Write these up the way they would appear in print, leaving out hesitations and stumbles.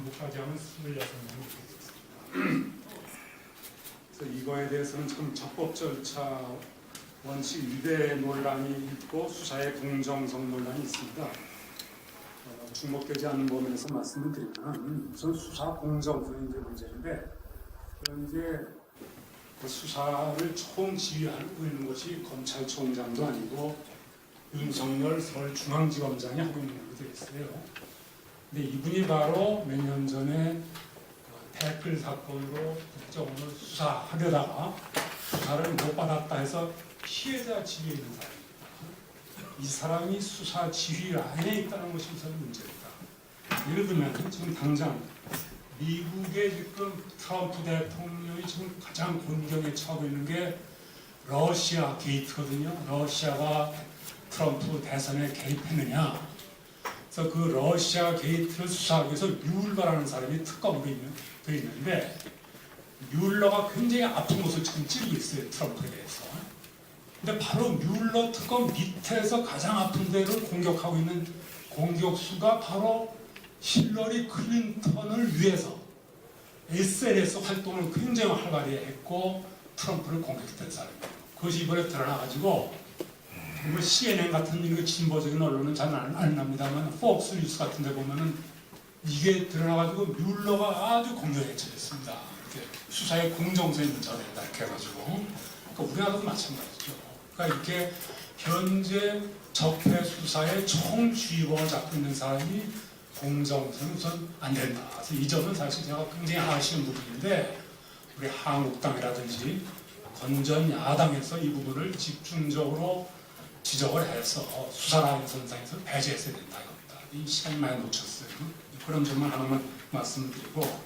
정부까지 하면 26명이 되겠습니다. 그래서 이거에 대해서는 지금 적법 절차 원칙 위배 논란이 있고 수사의 공정성 논란이 있습니다. 중복되지 않는 범위에서 말씀을 드리면 우선 수사 공정성이 이제 문제인데, 이제 그 수사를 총 지휘하고 있는 것이 검찰총장도 아니고 윤석열 서울중앙지검장이 하고 있는 걸로 되어 있어요. 근데 이분이 바로 몇 년 전에 댓글 사건으로 국정원을 수사하려다가 수사를 못 받았다 해서 피해자 지위에 있는 사람입니다. 이 사람이 수사 지휘 안에 있다는 것이 우선 문제입니다. 예를 들면 지금 당장 미국의 지금 트럼프 대통령이 지금 가장 곤경에 처하고 있는 게 러시아 게이트거든요. 러시아가 트럼프 대선에 개입했느냐. 그래서 그 러시아 게이트를 수사하기 위해서 뮬러라는 사람이 특검으로 되어 있는데, 뮬러가 굉장히 아픈 곳을 지금 찌르고 있어요, 트럼프에 대해서. 근데 바로 뮬러 특검 밑에서 가장 아픈 데를 공격하고 있는 공격수가 바로 힐러리 클린턴을 위해서 SNS 활동을 굉장히 활발히 했고 트럼프를 공격했던 사람이에요. 그것이 이번에 드러나가지고, 뭐 CNN 같은 진보적인 언론은 잘 안 납니다만 폭스 뉴스 같은 데 보면은 이게 드러나가지고 뮬러가 아주 공격에 처했습니다. 이렇게 수사의 공정성이 문제가 된다 이렇게 해가지고. 그러니까 우리나라도 마찬가지죠. 그러니까 이렇게 현재 적폐 수사의 총주의권을 잡고 있는 사람이 공정성이 우선 안 된다. 그래서 이 점은 사실 제가 굉장히 아쉬운 부분인데, 우리 한국당이라든지 건전 야당에서 이 부분을 집중적으로 지적을 해서 수사라인 선상에서 배제했어야 된다 이겁니다. 이 시간이 많이 놓쳤어요. 그런 점만 하나만 말씀드리고,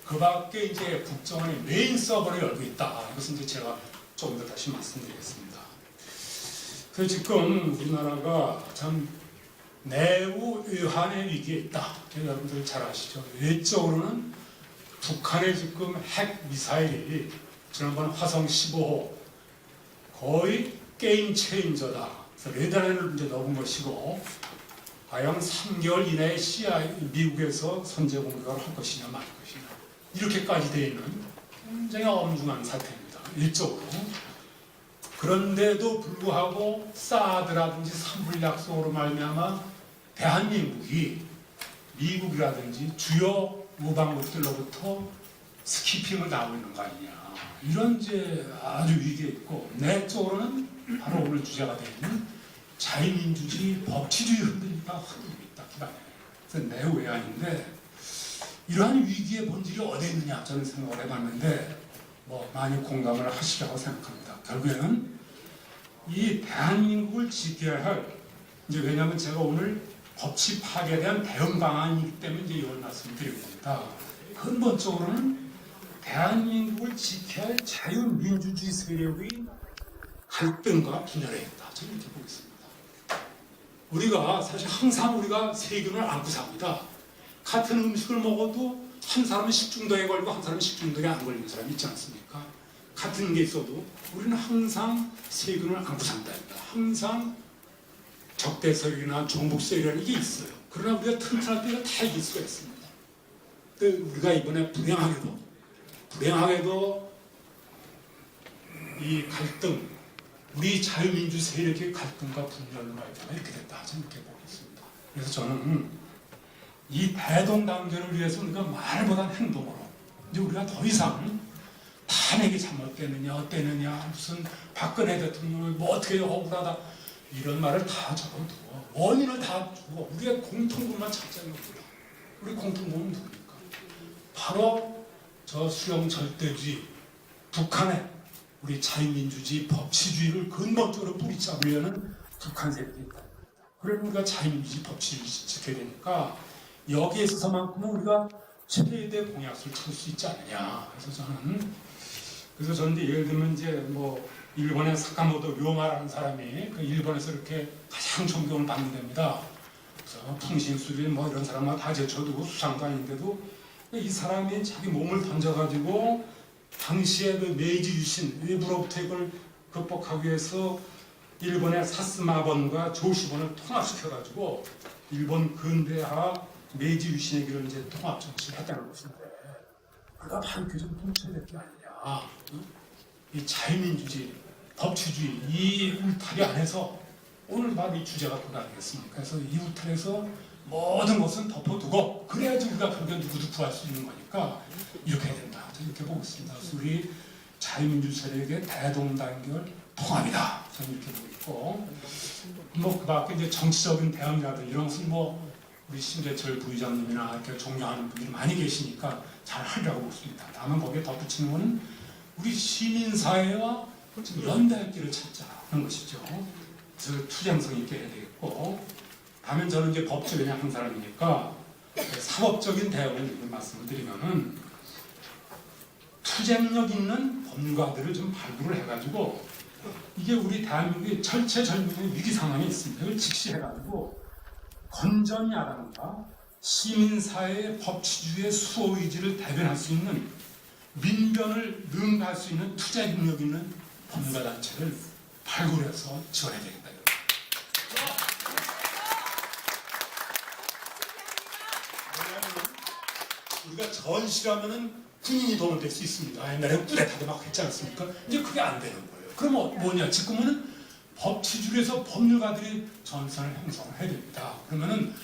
그 밖에 이제 국정원의 메인 서버를 열고 있다. 이것은 이제 제가 조금 더 다시 말씀드리겠습니다. 그래서 지금 우리나라가 참 내부 외환의 위기에 있다. 여러분들 잘 아시죠? 외적으로는 북한의 지금 핵 미사일이 지난번 화성 15호 거의 게임 체인저다. 그래서 레다렌을 이제 넣은 것이고, 과연 3개월 이내에 미국에서 선제 공격을 할 것이냐 말 것이냐, 이렇게까지 되어 있는 굉장히 엄중한 사태입니다. 일적으로. 그런데도 불구하고 사드라든지 삼불약속으로 말미암아 대한민국이 미국이라든지 주요 우방국들로부터 스키핑을 당하고 있는 거 아니냐, 이런 이제 아주 위기에 있고, 내적으로는 바로 오늘 주제가 되는 자유민주주의 법치주의 흔들리가 흔들리고 있다. 기반에. 그래서 내외환인데, 이러한 위기의 본질이 어디에 있느냐 저는 생각을 해봤는데, 뭐 많이 공감을 하시라고 생각합니다. 결국에는 이 대한민국을 지켜야 할, 이제 왜냐하면 제가 오늘 법치 파괴에 대한 대응 방안이기 때문에 이제 이걸 말씀드리고 겁니다. 근본적으로는 대한민국을 지켜야 할 자유민주주의 세력의 갈등과 분열에 있다. 저는 이렇게 보겠습니다. 우리가 사실 항상 우리가 세균을 안고 삽니다. 같은 음식을 먹어도 한 사람은 식중독에 걸리고 한 사람은 식중독에 안 걸리는 사람이 있지 않습니까? 같은 게 있어도 우리는 항상 세균을 안고 산다입니다. 항상 적대 세력이나 종북 세력이라는 게 있어요. 그러나 우리가 튼튼할 때가 다 이길 수가 있습니다. 근데 우리가 이번에 불행하게도 이 갈등, 우리 자유민주 세력의 갈등과 분열로 말미암아 이렇게 됐다. 저는 이렇게 보고 있습니다. 그래서 저는 이 대동단계를 위해서 우리가 말보다는 행동으로, 이제 우리가 더 이상 탄핵이 잘못되느냐 어때느냐, 무슨 박근혜 대통령을 뭐 어떻게 억울하다, 이런 말을 다 적어두고 원인을 다 주고 우리의 공통분만 찾자는 겁니다. 우리 공통분은 누굽니까? 바로 저 수령 절대주의, 북한의 우리 자유민주주의 법치주의를 근본적으로 뿌리잡으려는 북한 세력이 있다. 그러면 우리가 자유민주주의 법치주의 지켜야 되니까 여기에 있어서만큼은 우리가 최대 공약수를 찾을 수 있지 않느냐. 그래서 저는 이제 예를 들면 이제 뭐 일본의 사카모토 료마라는 사람이 그 일본에서 이렇게 가장 존경을 받는 데입니다. 그래서 풍신수리 뭐 이런 사람만 다 제쳐두고 수상도 아닌데도 이 사람이 자기 몸을 던져가지고 당시에 그 메이지 유신 외부로부터 이걸 극복하기 위해서 일본의 사스마본과 조시본을 통합시켜가지고 일본 근대화 메이지 유신의 길을 이제 통합 정치를 했다는 것인데 그가 바로 교정 통치를 했게 아니냐. 이 자유민주주의, 법치주의 이 울타리 안에서 오늘 바로 이 주제가 그거 아니겠습니까? 그래서 이 울타리에서 모든 것은 덮어두고 그래야지 우리가 결국에 누구도 구할 수 있는 거니까 이렇게 해야 된다. 저는 이렇게 보고 있습니다. 그래서 우리 자유민주 세력의 대동단결 통합이다. 저는 이렇게 보고 있고 뭐 그 밖에 이제 정치적인 대응이라든지 이런 것은 뭐 우리 심재철 부의장님이나 이렇게 존경하는 분들이 많이 계시니까 잘 하려고 보십니다. 다만 거기에 덧붙이는 것은 우리 시민사회와 지금 연대할 길을 찾자는 것이죠. 그래서 투쟁성 있게 해야 되겠고 다음엔 저는 이제 법조인의 한 사람이니까 사법적인 대응을 이렇게 말씀을 드리면은 투쟁력 있는 법률가들을 좀 발굴을 해가지고 이게 우리 대한민국의 절체절명의 위기 상황이 있습니다. 이걸 직시해가지고 건전이라든가 시민사회의 법치주의의 수호의지를 대변할 수 있는 민변을 능가할 수 있는 투쟁력 있는 법률가 단체를 발굴해서 지원해야 되겠다. 우리가 전시라면은 군인이 도움을 될 수 있습니다. 옛날에 꾸레타도 막 했지 않습니까? 이제 그게 안 되는 거예요. 그럼 뭐냐? 지금은 법치주의에서 법률가들이 전선을 형성을 해야 됩니다. 그러면은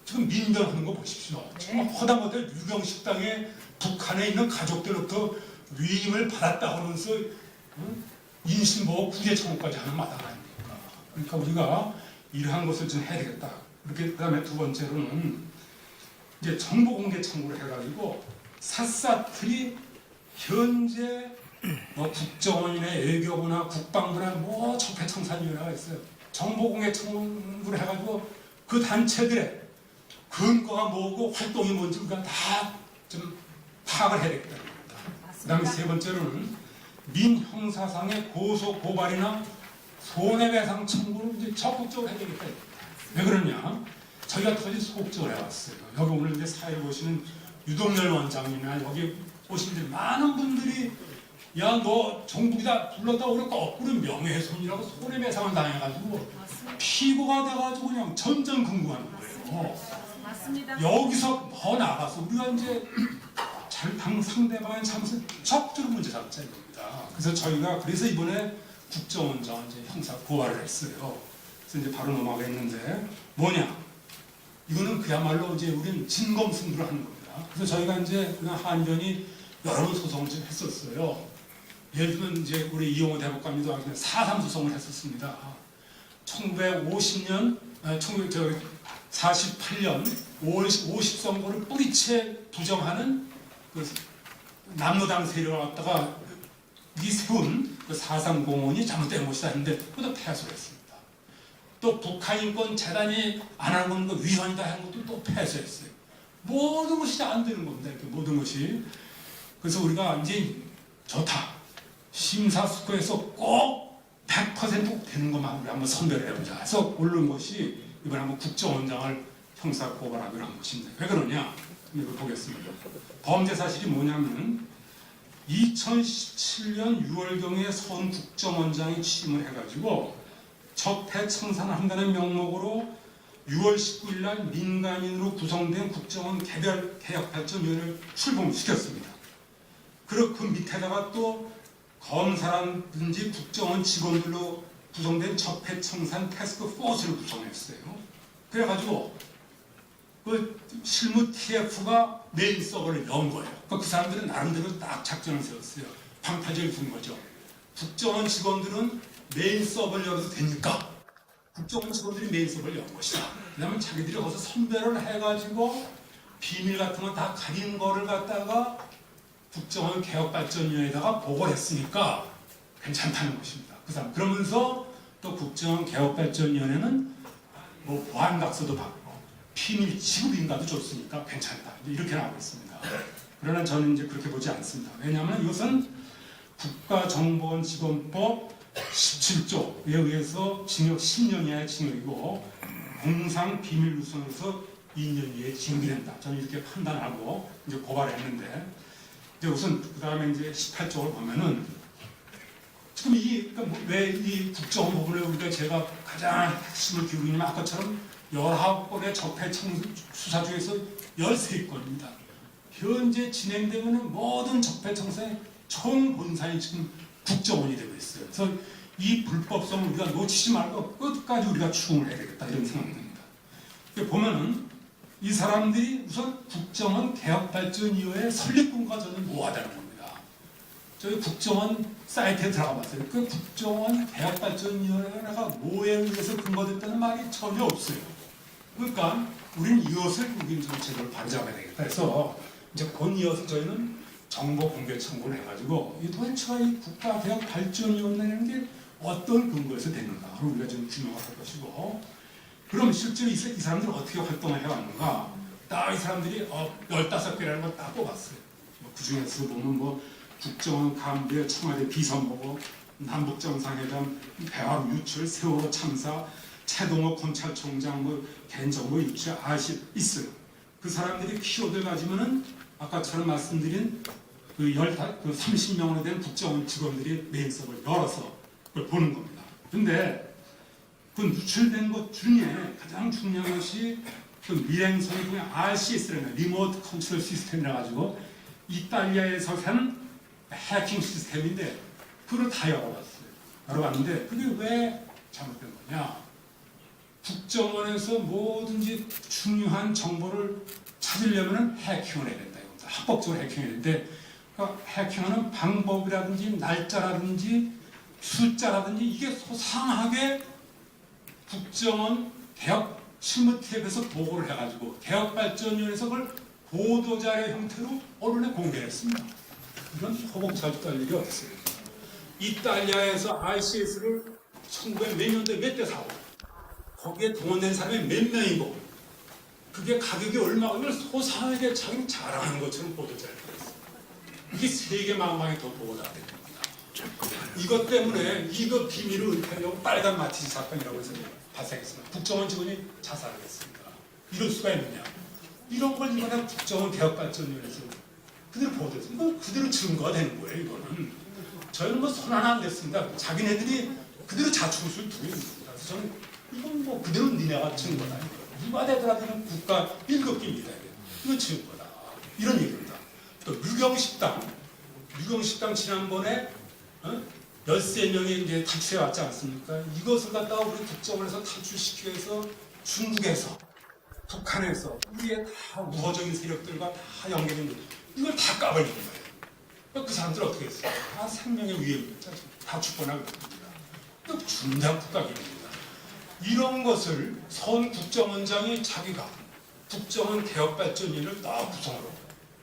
지금 민변하는 거 보십시오. 지금 허다못해 유경식당에 북한에 있는 가족들로부터 위임을 받았다 하면서 인신보호 구제청구까지 하는 마당 아닙니까? 그러니까 우리가 이러한 것을 좀 해야 되겠다. 그렇게 그다음에 두 번째로는 이제 정보공개 청구를 해가지고 샅샅이 현재 뭐 국정원이나 외교부나 국방부나 뭐 적폐청산위원회가 있어요. 정보공개 청구를 해가지고 그 단체들의 근거가 뭐고 활동이 뭔지 우리가 다 좀 파악을 해야 되겠다는 겁니다. 그 다음에 세 번째로는 민형사상의 고소 고발이나 손해배상 청구를 이제 적극적으로 해야 되겠다. 왜 그러냐? 저희가 터지 소극적으로 해왔어요. 여기 오늘 이제 사회를 보시는 유동열 원장님이나 여기 오신 분들 많은 분들이 야 너 정부기다 불렀다 오늘 거꾸로 명예훼손이라고 손해배상을 당해가지고 피고가 돼가지고 그냥 전전긍긍하는 거예요. 맞습니다. 여기서 더 나가서 우리가 이제 당 상대방의 잘못을 적극적으로 문제 잡자 이겁니다. 그래서 저희가 그래서 이번에 국정원장 이제 형사 고발을 했어요. 그래서 이제 바로 넘어가겠는데 뭐냐? 이거는 그야말로 이제 우리는 진검승부를 하는 겁니다. 그래서 저희가 이제 그냥 한전이 여러 번 소송을 좀 했었어요. 예를 들면 이제 우리 이용호 대법관님도 4.3 소송을 했었습니다. 1950년, 1948년 5월 50선거를 뿌리채 부정하는 그 남로당 세력을 갖다가 이 세운 그 4.3 공원이 잘못된 것이다 했는데 그것도 패소를 했습니다. 또 북한인권 재단이 안 하는 건 위헌이다 하는 것도 또 패소했어요. 모든 것이 안 되는 겁니다. 이렇게 모든 것이. 그래서 우리가 이제 좋다. 심사숙고해서 꼭 100% 되는 것만 우리 한번 선별을 해보자. 해서 고른 것이 이번에 한번 국정원장을 형사 고발하기로 한 것입니다. 왜 그러냐? 이걸 보겠습니다. 범죄 사실이 뭐냐면 2017년 6월경에 선 국정원장이 취임을 해가지고 적폐청산을 한다는 명목으로 6월 19일 날 민간인으로 구성된 국정원 개혁발전위원회를 출범시켰습니다. 그리고 그 밑에다가 또 검사라든지 국정원 직원들로 구성된 적폐청산 태스크포스를 구성했어요. 그래가지고 그 실무 TF가 메인 서버를 연 거예요. 그 사람들은 나름대로 딱 작전을 세웠어요. 방파제를 둔 거죠. 국정원 직원들은 메인 서버를 열어도 되니까 국정원 직원들이 메인 서버를 연 것이다. 왜냐하면 자기들이 거기서 선별을 해가지고 비밀 같은 거 다 가린 거를 갖다가 국정원 개혁발전위원회에다가 보고를 했으니까 괜찮다는 것입니다. 그러면서 또 국정원 개혁발전위원회는 뭐 보안각서도 받고 비밀 지급인가도 줬으니까 괜찮다. 이렇게 나오고 있습니다. 그러나 저는 이제 그렇게 보지 않습니다. 왜냐하면 이것은 국가정보원직원법 17조에 의해서 징역 10년 이하의 징역이고 공상비밀누설에서 2년 이하의 징역이 된다. 저는 이렇게 판단하고 이제 고발을 했는데 이제 우선 그 다음에 이제 18조를 보면은 지금 그러니까 왜 이 국정원 부분에 우리가 제가 가장 핵심을 기울이냐면 아까처럼 19건의 적폐 수사 중에서 13건입니다. 현재 진행되는 모든 적폐 청사의 총 본산이 지금 국정원이 되고 있어요. 그래서 이 불법성을 우리가 놓치지 말고 끝까지 우리가 추궁을 해야 되겠다 이런 생각이 듭니다. 보면은 이 사람들이 우선 국정원 개혁발전위원회 설립군과 저는 모호하다는 겁니다. 저희 국정원 사이트에 들어가 봤어요. 그 국정원 개혁발전위원회가 뭐에 의해서 근거됐다는 말이 전혀 없어요. 그러니까 우리는 이것을 우리 정책을 바로잡아야 되겠다 해서 이제 본 이어서 저희는 정보 공개 청구를 해가지고 이 도대체가 이 국가개혁발전위원회라는 게 어떤 근거에서 됐는가 우리가 좀 규명을 할 것이고, 그럼 실제로 이 사람들은 어떻게 활동을 해왔는가, 딱 이 사람들이 15개라는 걸 딱 뽑았어요. 그 중에서 보면 뭐 국정원 간부의 청와대 비선보고, 남북정상회담, 배합 유출, 세월호 참사, 최동호 검찰총장, 뭐 개인정보 유출 있어요. 그 사람들이 키워드 가지면은 아까처럼 말씀드린 그 30명으로 된 국정원 직원들이 메인섭을 열어서 그걸 보는 겁니다. 근데 그 누출된 것 중에 가장 중요한 것이 그 밀행성이 그냥 RCS라는 리모트 컨트롤 시스템이라 가지고 이탈리아에서 산 해킹 시스템인데 그걸 다 열어봤어요. 열어봤는데 그게 왜 잘못된 거냐? 국정원에서 뭐든지 중요한 정보를 찾으려면 해킹을 해야 된다. 이겁니다. 합법적으로 해킹해야 되는데 그러니까 해킹하는 방법이라든지 날짜라든지 숫자라든지 이게 소상하게 국정원 개혁 실무팀에서 보고를 해가지고 개혁발전위원회에서 그걸 보도자료 형태로 언론에 공개했습니다. 이런 허공사직도 할 일이 없어요. 이탈리아에서 RCS를 1900 몇 년도에 몇 대 사고 거기에 동원된 사람이 몇 명이고 그게 가격이 얼마고 이걸 소상하게 자기는 자랑하는 것처럼 보도자료가 있어요. 이게 세계 만방에 더 보고가 됩니다. 이것 때문에 이거 비밀을 은폐하려고 빨간 마티즈 사건이라고 해서 발생했습니다. 국정원 직원이 자살을 했습니다. 이럴 수가 있느냐. 이런 걸 이번에 국정원 개혁발전위원회에서 그대로 보도해서 이거 그대로 증거가 되는 거예요. 이거는 저희는 뭐 손 하나 안 댔습니다. 자기네들이 그대로 자충수를 두고 있는 겁니다. 그래서 저는 이건 뭐 그대로 니네가 증거다. 누가 되더라도 국가 1급기입니다. 이건 증거다. 이런 얘기입니다. 또 유경식당 지난번에 13명이 이제 탈출해 왔지 않습니까? 이것을 갖다가 우리 국정원에서 탈출시키기 위해서 중국에서, 북한에서 우리의 다 우호적인 세력들과 다 연결된 거 이걸 다 까버리는 거예요. 그 사람들 어떻게 했어요? 다 생명의 위협, 다 죽거나 그럽니다. 중대한 국가기입니다. 이런 것을 선 국정원장이 자기가 국정원 개혁발전위를 딱 구성으로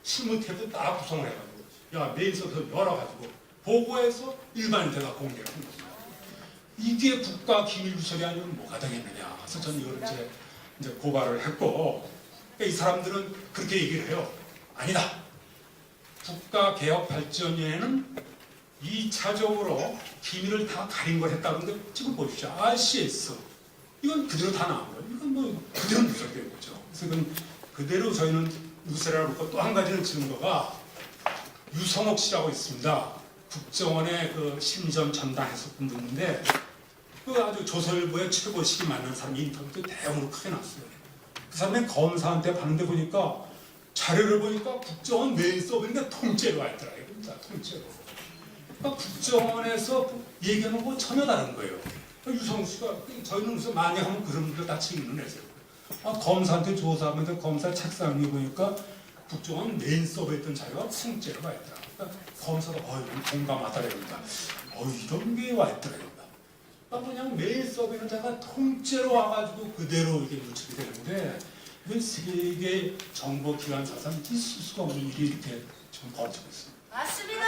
실무태도 딱 구성을 해가지고 야 메인서부터 열어가지고 보고해서 일반인들과 공개를 한 겁니다. 이게 국가 기밀 누설이 아니면 뭐가 되겠느냐. 그래서 저는 이걸 이제 고발을 했고, 그러니까 이 사람들은 그렇게 얘기를 해요. 아니다. 국가개혁발전위원회는 2차적으로 기밀을 다 가린 걸 했다는데 지금 보십시오. RCS 이건 그대로 다 나온 거예요. 이건 뭐 그대로 누설된 거죠. 그래서 이건 그대로 저희는 누설이라고 했고, 또 한 가지는 증거가 유성옥 씨라고 있습니다. 국정원의 그 심전 전담했었던 분인데 그 아주 조선일보의 최고식이 만난 사람 인터뷰도 대형으로 크게 났어요. 그 사람이 검사한테 봤는데 보니까 자료를 보니까 국정원 메인 서버인데 통째로 와 있더라고요. 통째로. 그러니까 국정원에서 얘기하는 거 전혀 다른 거예요. 유성욱 씨가 저희는 무슨 많이 하면 그런 분들 다 책임을 내세요. 검사한테 조사하면서 검사 책상 위에 보니까 국정원 메인 서버에 있던 자료가 통째로 와 있더라고요. 그러니까 검사가 공감하더랍니다. 이런 게 와 있더랍니다. 그냥 메인 서버에 있는 자가 통째로 와가지고 그대로 이게 누출이 되는데 이건 세계 정보기관사상 있을 수가 없는 일이 이렇게 좀 벌어지고 있습니다. 맞습니다.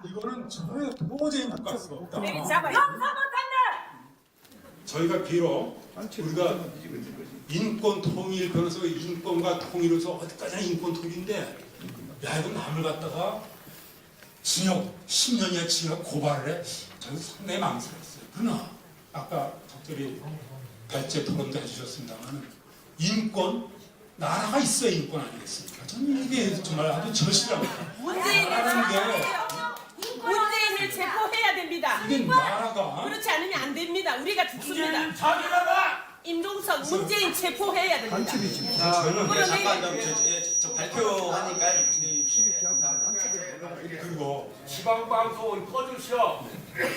이거는 전혀 도저히 못 갈 수가 없다. 저희가 비록 우리가 인권 통일 변호사가 인권과 통일에서 어디까지나 인권 통일인데 야 이거 남을 갖다가 징역 10년이야 징역 고발을 해. 저는 상당히 망설였어요. 그러나 아까 적절히 발제 토론도 해주셨습니다만 인권 나라가 있어야 인권 아니겠습니까? 저는 이게 정말 아주 절실합니다. 문재인을 체포해야 됩니다. 이게 나라가 죽습니다. 우리가 죽습니다. 자기라봐! 임종석 문재인 체포해야 됩니다. 저 발표하니까 그리고 지방방송은 꺼주시오.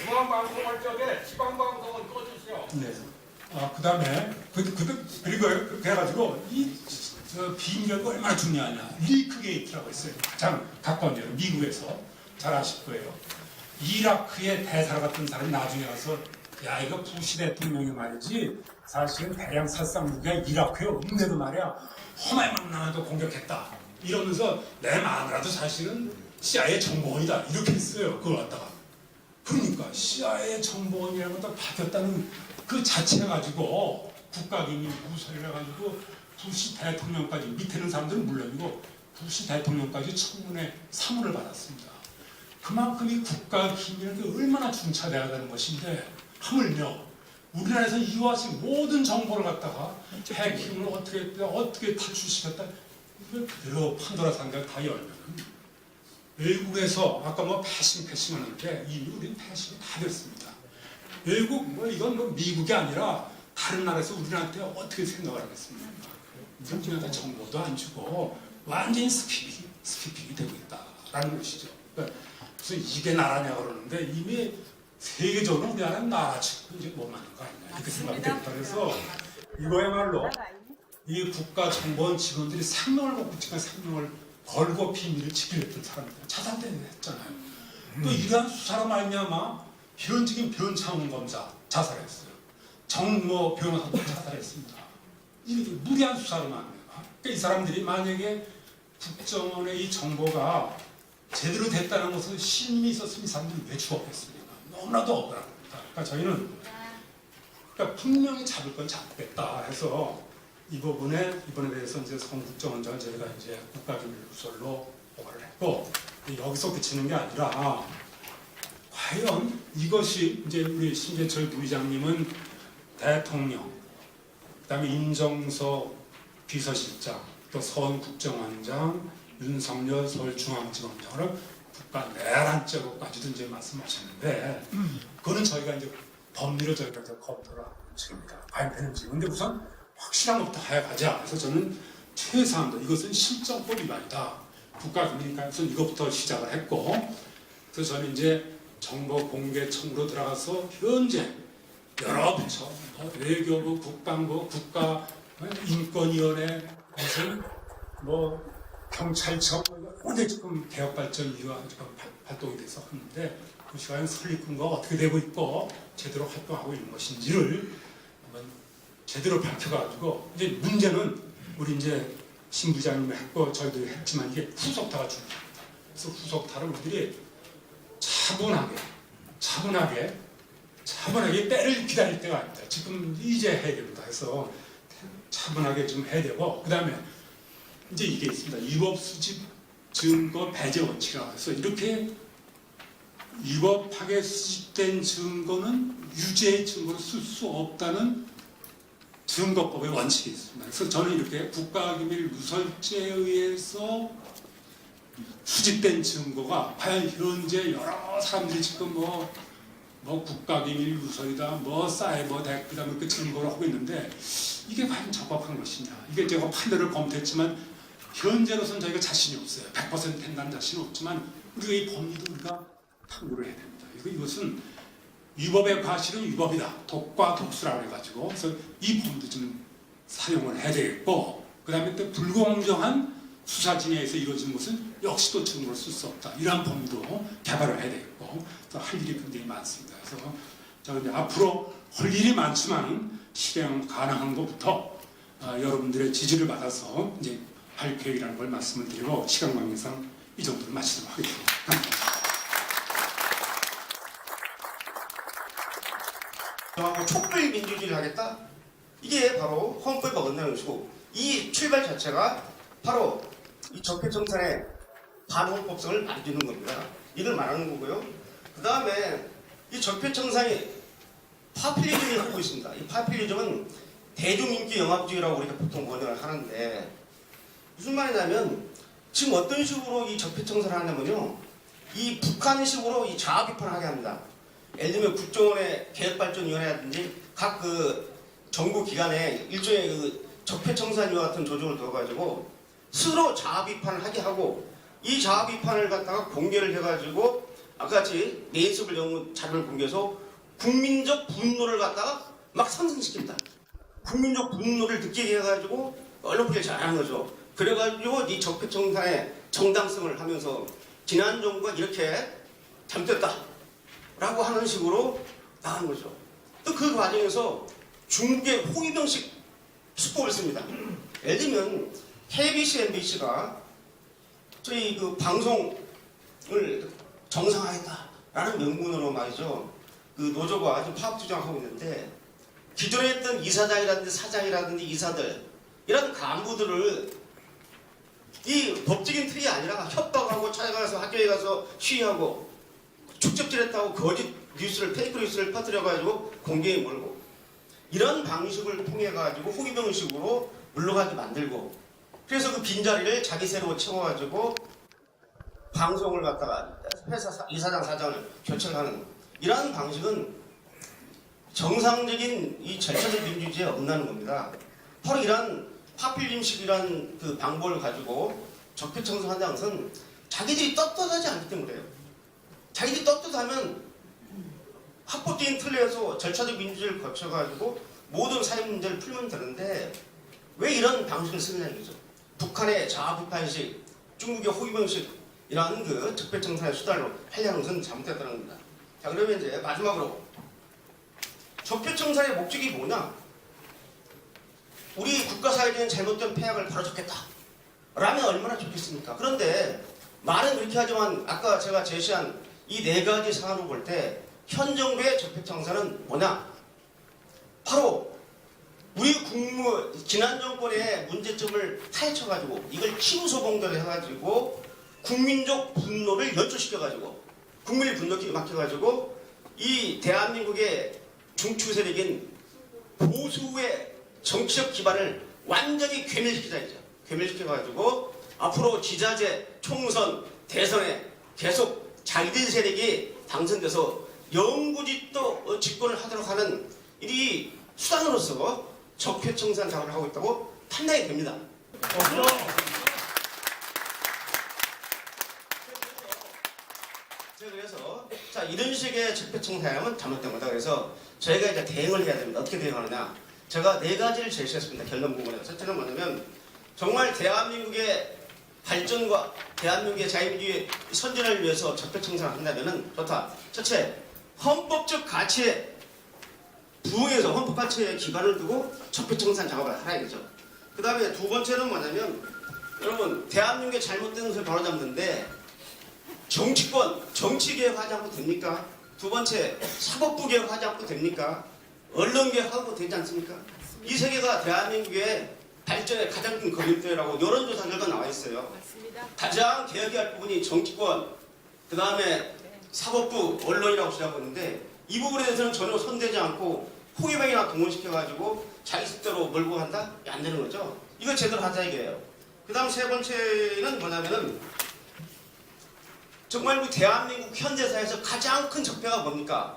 중앙방송할 적에 지방방송은 꺼주시오. 네. 그다음에 그리고 그렇게 해가지고 저 비밀연구 얼마나 중요하냐. 리크 게이트라고 있어요. 가장 가까운 데로 미국에서 잘 아실 거예요. 이라크의 대사로 갔던 사람이 나중에 가서 야 이거 부시 대통령이 말이지 사실은 대량 살상무기가 이라크에 없는데도 말이야 허마에만 나도 공격했다 이러면서 내 마누라도 사실은 CIA 정보원이다 이렇게 했어요. 그걸 갖다가 그러니까 CIA 정보원이라는 것도 바뀌었다는 그 자체 가지고 국가기밀 무설을 해가지고 부시 대통령까지 밑에는 사람들은 물론이고 부시 대통령까지 청문회 사무를 받았습니다. 그만큼 이 국가기밀은 얼마나 중차돼야 되는 것인데 하물며 우리나라에서 이와 같이 모든 정보를 갖다가 해킹을 어떻게 탈출시켰다 이걸 그대로 판도라 상자를 다 열면 외국에서 아까 뭐 패싱 하는데 이미 우리는 패싱이 다 됐습니다. 외국 이건 미국이 아니라 다른 나라에서 우리나라한테 어떻게 생각을 하겠습니까? 우리나라 정보도 안 주고 완전히 스키핑이 되고 있다라는 것이죠. 그러니까 무슨 이게 나라냐 그러는데 이미 세계적으로 우리나라는 나라 치고 이제 못 맞는 거 아니냐 이렇게 생각이 됩니다. 그래서 이거야말로 이 국가정보원 직원들이 생명을 먹고 지금 생명을 걸고 비밀을 지키려 했던 사람들 자살 때문에 했잖아요. 또 이러한 수사로 말미암아 변직인 변창훈 검사 자살했어요. 정모 변호사도 자살했습니다. 이렇게 무리한 수사로 말미암아 그러니까 이 사람들이 만약에 국정원의 이 정보가 제대로 됐다는 것은 신임이 있었으면 이 사람들이 왜 죽었겠습니까? 너무나도 억울합니다. 그러니까 저희는 분명히 잡을 건 잡겠다 해서 이 부분에 이번에 대해서 이제 송 국정원장을 저희가 이제 국가기밀누설로 고발을 했고 여기서 그치는 게 아니라 과연 이것이 이제 우리 신재철 부의장님은 대통령, 그다음에 임정석 비서실장, 또 서원 국정원장, 윤석열 서울중앙지검장으로 국가 내란죄로까지도 이제 말씀하셨는데 그거는 저희가 이제 법리로 저희가 이제 검토를 하고 있습니다. 과연 되는지. 근데 우선 확실한 것부터 하여가자. 그래서 저는 최소한도 이것은 실정법 위반이다. 국가기밀이니까 우선 이것부터 시작을 했고 그래서 저는 이제 정보 공개 청구로 들어가서 현재 여러 부처, 외교부, 국방부, 국가인권위원회, 무슨 경찰청, 오늘 지금 개혁발전위가 지금 발동이 돼서 하는데 그 시간에 설립근거가 어떻게 되고 있고 제대로 활동하고 있는 것인지를 한번 제대로 밝혀가지고 이제 문제는 우리 이제 신 부장님이 했고 저희도 했지만 이게 후속타가 중요합니다. 그래서 후속타를 우리들이 차분하게 때를 기다릴 때가 아닙니다. 지금 이제 해야 됩니다. 그래서 차분하게 좀 해야 되고 그 다음에 이제 이게 있습니다. 위법 수집 증거 배제 원칙이라고 해서 이렇게 위법하게 수집된 증거는 유죄의 증거로 쓸 수 없다는 증거법의 원칙이 있습니다. 그래서 저는 이렇게 국가기밀 누설죄에 의해서 수집된 증거가 과연 현재 여러 사람들이 지금 국가기밀 누설이다, 사이버 대크다 이렇게 증거를 하고 있는데 이게 과연 적합한 것이냐. 이게 제가 판례를 검토했지만 현재로서는 저희가 자신이 없어요. 100% 된다는 자신은 없지만 우리가 이 법리도 우리가 탐구를 해야 됩니다. 이것은 위법의 과실은 위법이다. 독과 독수라고 해가지고 그래서 이 법리도 좀 사용을 해야 되겠고 그 다음에 또 불공정한 수사 진행에서 이루어진 것은 역시 또 증거를 쓸 수 없다. 이러한 법리도 개발을 해야 되겠고 또 할 일이 굉장히 많습니다. 그래서 자 이제 앞으로 할 일이 많지만 실행 가능한 것부터 여러분들의 지지를 받아서 이제 할 계획이라는 걸 말씀을 드리고 시간 관계상 이 정도로 마치도록 하겠습니다. 촛불 민주주의를 하겠다? 이게 바로 헌법에 어긋나는 것이고 이 출발 자체가 바로 이 적폐청산의 반헌법성을 말해주는 겁니다. 이걸 말하는 거고요. 그 다음에 이 적폐청산이 파퓰리즘을 하고 있습니다. 이 파퓰리즘은 대중인기 영합주의라고 우리가 보통 번역을 하는데 무슨 말이냐면 지금 어떤 식으로 이 적폐청산을 하냐면요. 이 북한식으로 이 자아 비판을 하게 합니다. 예를 들면 국정원의 개혁발전위원회라든지 각 그 정부 기관에 일종의 그 적폐청산위와 같은 조직을 둬가지고 스스로 자아 비판을 하게 하고 이 자아 비판을 갖다가 공개를 해가지고 아까 같이 네이스블 연구 자료를 공개해서 국민적 분노를 갖다가 막 상승시킵니다. 국민적 분노를 느끼게 해가지고 언론들이 잘하는 거죠. 그래가지고 이 적폐청산의 정당성을 하면서 지난 정부가 이렇게 잘못됐다라고 하는 식으로 나간 거죠. 또 그 과정에서 중국의 홍위병식 수법을 씁니다. 예를 들면 KBC, MBC가 저희 그 방송을 정상화했다라는 명분으로 말이죠. 그 노조가 지금 파업 투쟁하고 있는데 기존에 했던 이사장이라든지 사장이라든지 이사들 이런 간부들을 이 법적인 틀이 아니라 협박하고 찾아가서 학교에 가서 시위하고 축적질했다고 거짓 뉴스를 페이크 뉴스를 퍼뜨려가지고 공개에 몰고 이런 방식을 통해가지고 호기병식으로 물러가게 만들고 그래서 그 빈자리를 자기 세로 채워가지고 방송을 갖다가 회사 이사장 사장을 교체하는 이러한 방식은 정상적인 이 절차적 민주주의에 어긋나는 겁니다. 바로 이러한 파퓰림식이라는 그 방법을 가지고 적폐청산하는 것은 자기들이 떳떳하지 않기 때문에요. 자기들이 떳떳하면 합법적인 틀에서 절차적 민주주의를 거쳐가지고 모든 사회 문제를 풀면 되는데 왜 이런 방식을 쓰느냐는 거죠. 북한의 자아비판식, 중국의 호기병식이라는 그 적폐청산의 수단으로 하려는 것은 잘못됐다는 겁니다. 자, 그러면 이제 마지막으로 적폐청산의 목적이 뭐냐? 우리 국가사회적인 잘못된 폐악을 바로잡겠다 라면 얼마나 좋겠습니까? 그런데 말은 그렇게 하지만 아까 제가 제시한 이 네 가지 사안을 볼 때 현 정부의 적폐청산은 뭐냐? 바로 우리 지난 정권의 문제점을 파헤쳐가지고 이걸 치부소봉대로 해가지고 국민적 분노를 연출시켜가지고 국민을 분노에 막혀가지고 이 대한민국의 중추 세력인 보수의 정치적 기반을 완전히 괴멸시키자 이죠. 괴멸시켜가지고 앞으로 지자체, 총선, 대선에 계속 자기들 세력이 당선돼서 영구직도 집권을 하도록 하는 이 수단으로서 적폐청산 작업을 하고 있다고 판단이 됩니다. 그래서 자 이런 식의 적폐청산하면 잘못된 거다. 그래서 저희가 이제 대응을 해야 됩니다. 어떻게 대응하느냐? 제가 네 가지를 제시했습니다. 결론 부분에서 첫째는 뭐냐면 정말 대한민국의 발전과 대한민국의 자유민주주의 선진을 위해서 적폐청산을 한다면은 좋다. 첫째, 헌법적 가치에 부응해서 헌법 가치에 기반을 두고 적폐청산 작업을 하라 이거죠. 그 다음에 두 번째는 뭐냐면 여러분 대한민국의 잘못된 것을 바로잡는데 정치권, 정치개혁하지 않고 됩니까? 두 번째, 사법부 개혁하지 않고 됩니까? 언론 개혁하고 되지 않습니까? 이 세 개가 대한민국의 발전의 가장 큰 걸림돌이라고 여론조사 결과 나와 있어요. 맞습니다. 가장 개혁해야 할 부분이 정치권, 그 다음에 사법부, 언론이라고 시작하고 있는데 이 부분에 대해서는 전혀 손대지 않고 호기병이나 동원시켜가지고 자기 뜻대로 몰고 간다? 안 되는 거죠. 이거 제대로 하자 이게요. 그 다음 세 번째는 뭐냐면은 정말 우리 대한민국 현대사에서 가장 큰 적폐가 뭡니까?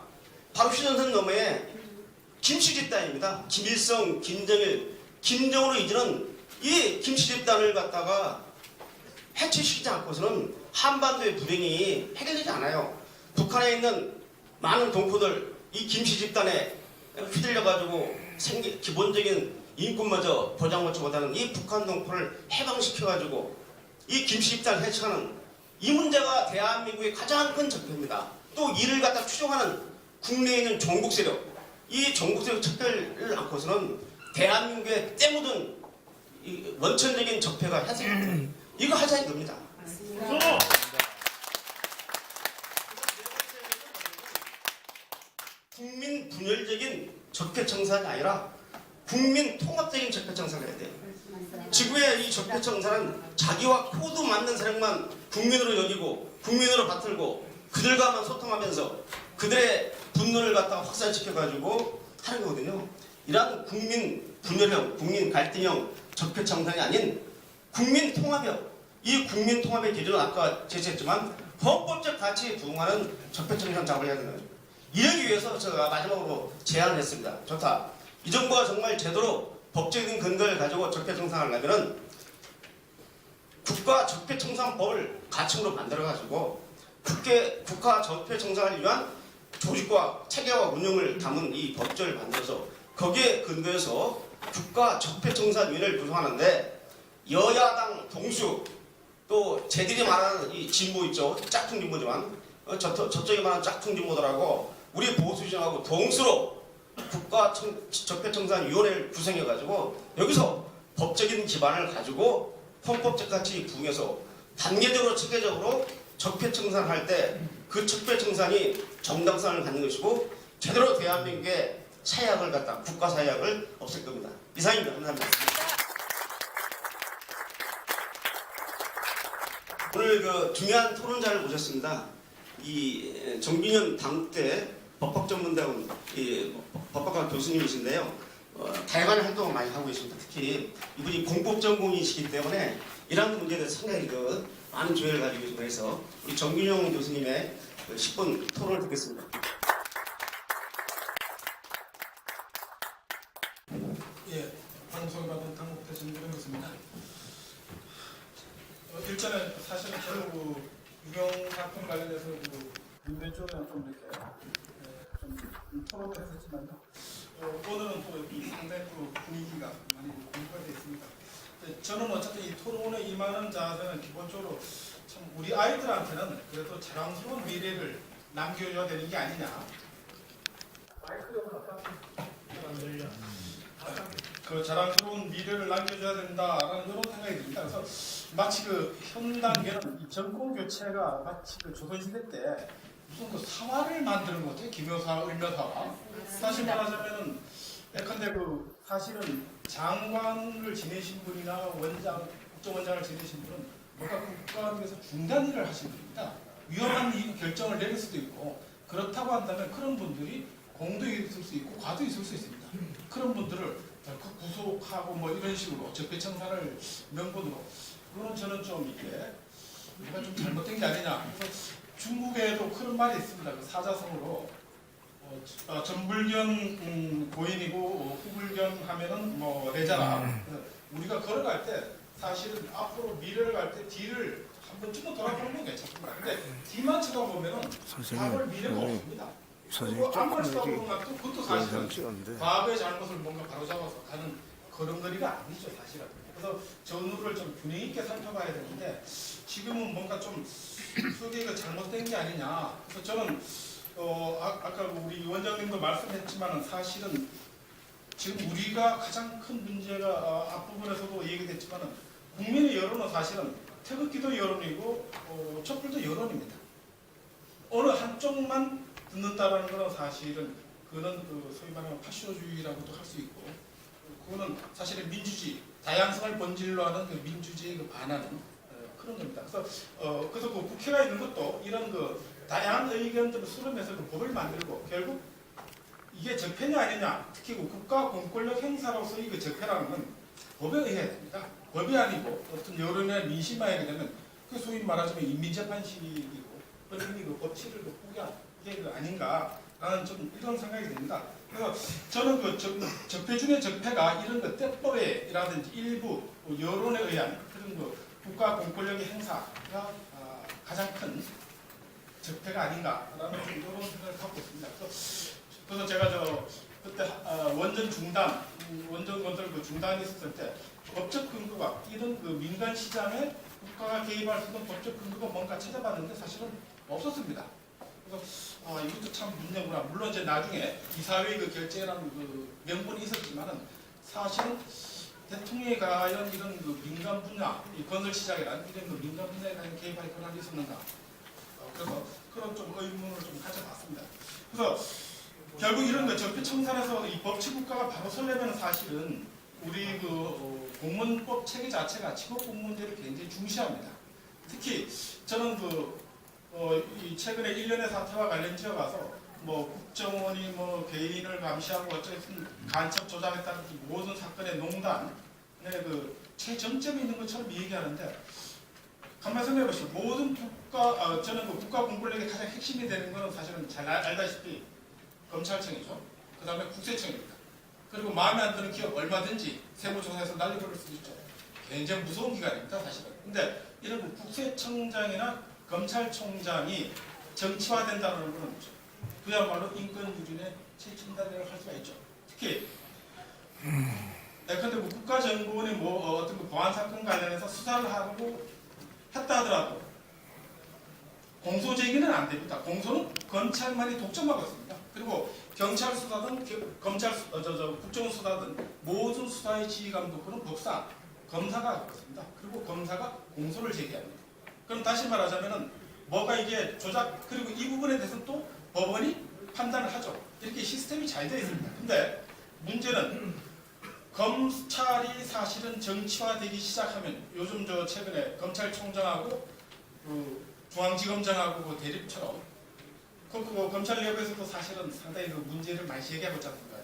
바로 휴전선 너머에 김씨 집단입니다. 김일성, 김정일, 김정으로 이제는 이 김씨 집단을 갖다가 해체시키지 않고서는 한반도의 불행이 해결되지 않아요. 북한에 있는 많은 동포들 이 김씨 집단에 휘둘려가지고 기본적인 인권마저 보장받지 못하는 이 북한 동포를 해방시켜가지고 이 김씨 집단을 해체하는 이 문제가 대한민국의 가장 큰 적폐입니다. 또 이를 갖다 추종하는 국내에 있는 종북 세력, 이 종북 세력 척결을 않고서는 대한민국의 때묻은 이 원천적인 적폐가 해소됩니다. 이거 하자 이겁니다. 국민 분열적인 적폐청산이 아니라 국민 통합적인 적폐청산을 해야 돼요. 지구의 이 적폐청산은 자기와 코드 맞는 사람만 국민으로 여기고 국민으로 받들고 그들과만 소통하면서 그들의 분노를 갖다가 확산시켜가지고 하는 거거든요. 이러한 국민 분열형, 국민 갈등형 적폐청산이 아닌 국민 통합형, 이 국민 통합의 기준은 아까 제시했지만 헌법적 가치에 부응하는 적폐청산 작업을 해야 되는 거죠. 이러기 위해서 제가 마지막으로 제안을 했습니다. 좋다. 이 정부가 정말 제대로 법적인 근거를 가지고 적폐청산을 하면은 국가 적폐청산법을 가칭으로 만들어가지고 국가 적폐청산을 위한 조직과 체계와 운영을 담은 이 법조를 만들어서 거기에 근거해서 국가 적폐청산위원회를 구성하는데 여야당 동수 또 쟤들이 말하는 이 진보 있죠. 짝퉁 진보지만 저쪽이 말하는 짝퉁 진보들하고 우리 보수진하고 동수로 국가 적폐청산위원회를 구성해가지고 여기서 법적인 기반을 가지고 헌법적 가치 부응해서 단계적으로 체계적으로 적폐청산할 때 그 적폐청산이 정당성을 갖는 것이고 제대로 대한민국의 사약을 갖다 국가 사약을 없앨 겁니다. 이상입니다. 감사합니다. 오늘 그 중요한 토론자를 모셨습니다. 이 정균현 당대 법학전문대학원 법학과 교수님이신데요. 다양한 활동을 많이 하고 계십니다. 특히 이분이 공법 전공이시기 때문에 이러한 문제에 대해서 상당히 많은 조회를 가지고 계시고 해서 우리 정균영 교수님의 10분 토론을 듣겠습니다. 예, 방송을 받은 당국대 정균영입니다. 일전에 사실은 저도 그 유경 사건 관련해서 윤배 쪽에 좀 이렇게 좀 토론을 했었지만요. 오늘은 또 이 상당히 분위기가 많이 공유가 되어 있습니다. 저는 어쨌든 이 토론에 임하는 자세는 기본적으로 참 우리 아이들한테는 그래도 자랑스러운 미래를 남겨줘야 되는 게 아니냐. 그 자랑스러운 미래를 남겨줘야 된다라는 이런 생각이 듭니다. 그래서 마치 그 현 단계는 이 정권 교체가 마치 그 조선시대 때 무슨 그 사화를 만드는 것 같아요. 기묘사, 을묘사화. 사실 말하자면은 예컨대 그 사실은 장관을 지내신 분이나 원장, 국정원장을 지내신 분은 뭔가 국가에서 중단 일을 하신 분입니다. 위험한 결정을 내릴 수도 있고 그렇다고 한다면 그런 분들이 공도 있을 수 있고 과도 있을 수 있습니다. 그런 분들을 덜컥 구속하고 뭐 이런 식으로 적폐청산을 명분으로 그거는 저는 좀 이게 우리가 좀 잘못된 게 아니냐. 그래서 중국에도 그런 말이 있습니다. 그 사자성어로 전불견 고인이고 후불견 하면은 뭐 내자라. 우리가 걸어갈 때 사실은 앞으로 미래를 갈 때 뒤를 한 번쯤은 돌아보는 게 괜찮습니다. 근데 뒤만 쳐다보면은 앞을 미래가 없습니다. 그리고 앞만 쳐다보는 것도 그것도 사실은 과거의 잘못을 뭔가 바로잡아서 가는 걸음걸이가 아니죠, 사실은. 그래서 전후를 좀 균형 있게 살펴봐야 되는데 지금은 뭔가 좀 그게 잘못된 게 아니냐. 그래서 저는 아까 우리 위원장님도 말씀했지만은 사실은 지금 우리가 가장 큰 문제가 앞부분에서도 얘기됐지만은 국민의 여론은 사실은 태극기도 여론이고 촛불도 여론입니다. 어느 한쪽만 듣는다라는 것은 사실은 그거는 그 소위 말하는 파쇼주의라고도 할 수 있고 그거는 사실은 민주주의 다양성을 본질로 하는 그 민주주의에 반하는 그런 겁니다. 그래서 그 국회가 있는 것도 이런 그 다양한 의견들을 수렴해서 그 법을 만들고 결국 이게 적폐냐 아니냐, 특히 그 국가 공권력 행사로서의 그 적폐라는 건 법에 의해야 됩니다. 법이 아니고 어떤 여론이나 민심만 하게 되면 그 소위 말하자면 인민재판식이고 그런 그 법치를 포기한 이게 그 아닌가라는 좀 이런 생각이 듭니다. 그래서 저는 그 적폐 중의 적폐가 이런 그 때법에라든지 일부 여론에 의한 그런 그 국가 공권력의 행사가 가장 큰 적폐가 아닌가라는 좀 이런 생각을 갖고 있습니다. 그래서 제가 그때 원전 중단, 원전 건설 그 중단이 있었을 때 법적 근거가 이런 그 민간 시장에 국가가 개입할 수 있는 법적 근거가 뭔가 찾아봤는데 사실은 없었습니다. 그래서 이것도 참 문제구나. 물론 이제 나중에 이사회의 그 결재라는 그 명분이 있었지만은 사실은 대통령이 과연 이런 그 민간 분야, 이 건설 시장이라는 이런 그 민간 분야에 대한 개입할 권한이 있었는가? 그래서 그런 좀 의문을 좀 가져봤습니다. 그래서 결국 이런 그 적폐청산에서 이 법치국가가 바로 서려면 사실은 우리 그 공무원법 체계 자체가 직업 공무원제를 굉장히 중시합니다. 특히 저는 이 최근에 1년의 사태와 관련지어 가서 뭐 국정원이 뭐 개인을 감시하고 어쨌든 간첩 조작했다는 모든 사건의 농단에 그 최정점이 있는 것처럼 얘기하는데 가만히 생각해 보시죠. 모든 저는 그 국가 공권력의 가장 핵심이 되는 것은 사실은 잘 알다시피 검찰청이죠. 그 다음에 국세청입니다. 그리고 마음에 안 드는 기업 얼마든지 세무조사에서 날려버릴 수도 있죠. 굉장히 무서운 기관입니다, 사실은. 근데 이런 국세청장이나 검찰총장이 정치화된다는 것은 그야말로 인권유린의 최첨단이라고 할 수가 있죠. 특히 근데 뭐 국가정보원이 뭐 어떤 그 보안 사건 관련해서 수사를 하고 했다 하더라도 공소 제기는 안 됩니다. 공소는 검찰만이 독점하고 있습니다. 그리고 경찰 수사든 국정 수사든 모든 수사의 지휘 감독권은 법상 검사가 하고 있습니다. 그리고 검사가 공소를 제기합니다. 그럼 다시 말하자면은 뭐가 이게 조작 그리고 이 부분에 대해서는 또 법원이 판단을 하죠. 이렇게 시스템이 잘 되어 있습니다. 근데 문제는 검찰이 사실은 정치화되기 시작하면 요즘 저 최근에 검찰총장하고 그 중앙지검장하고 그 대립처럼 그 검찰 내부에서도 사실은 상당히 그 문제를 많이 제기하고 있지 않습니까?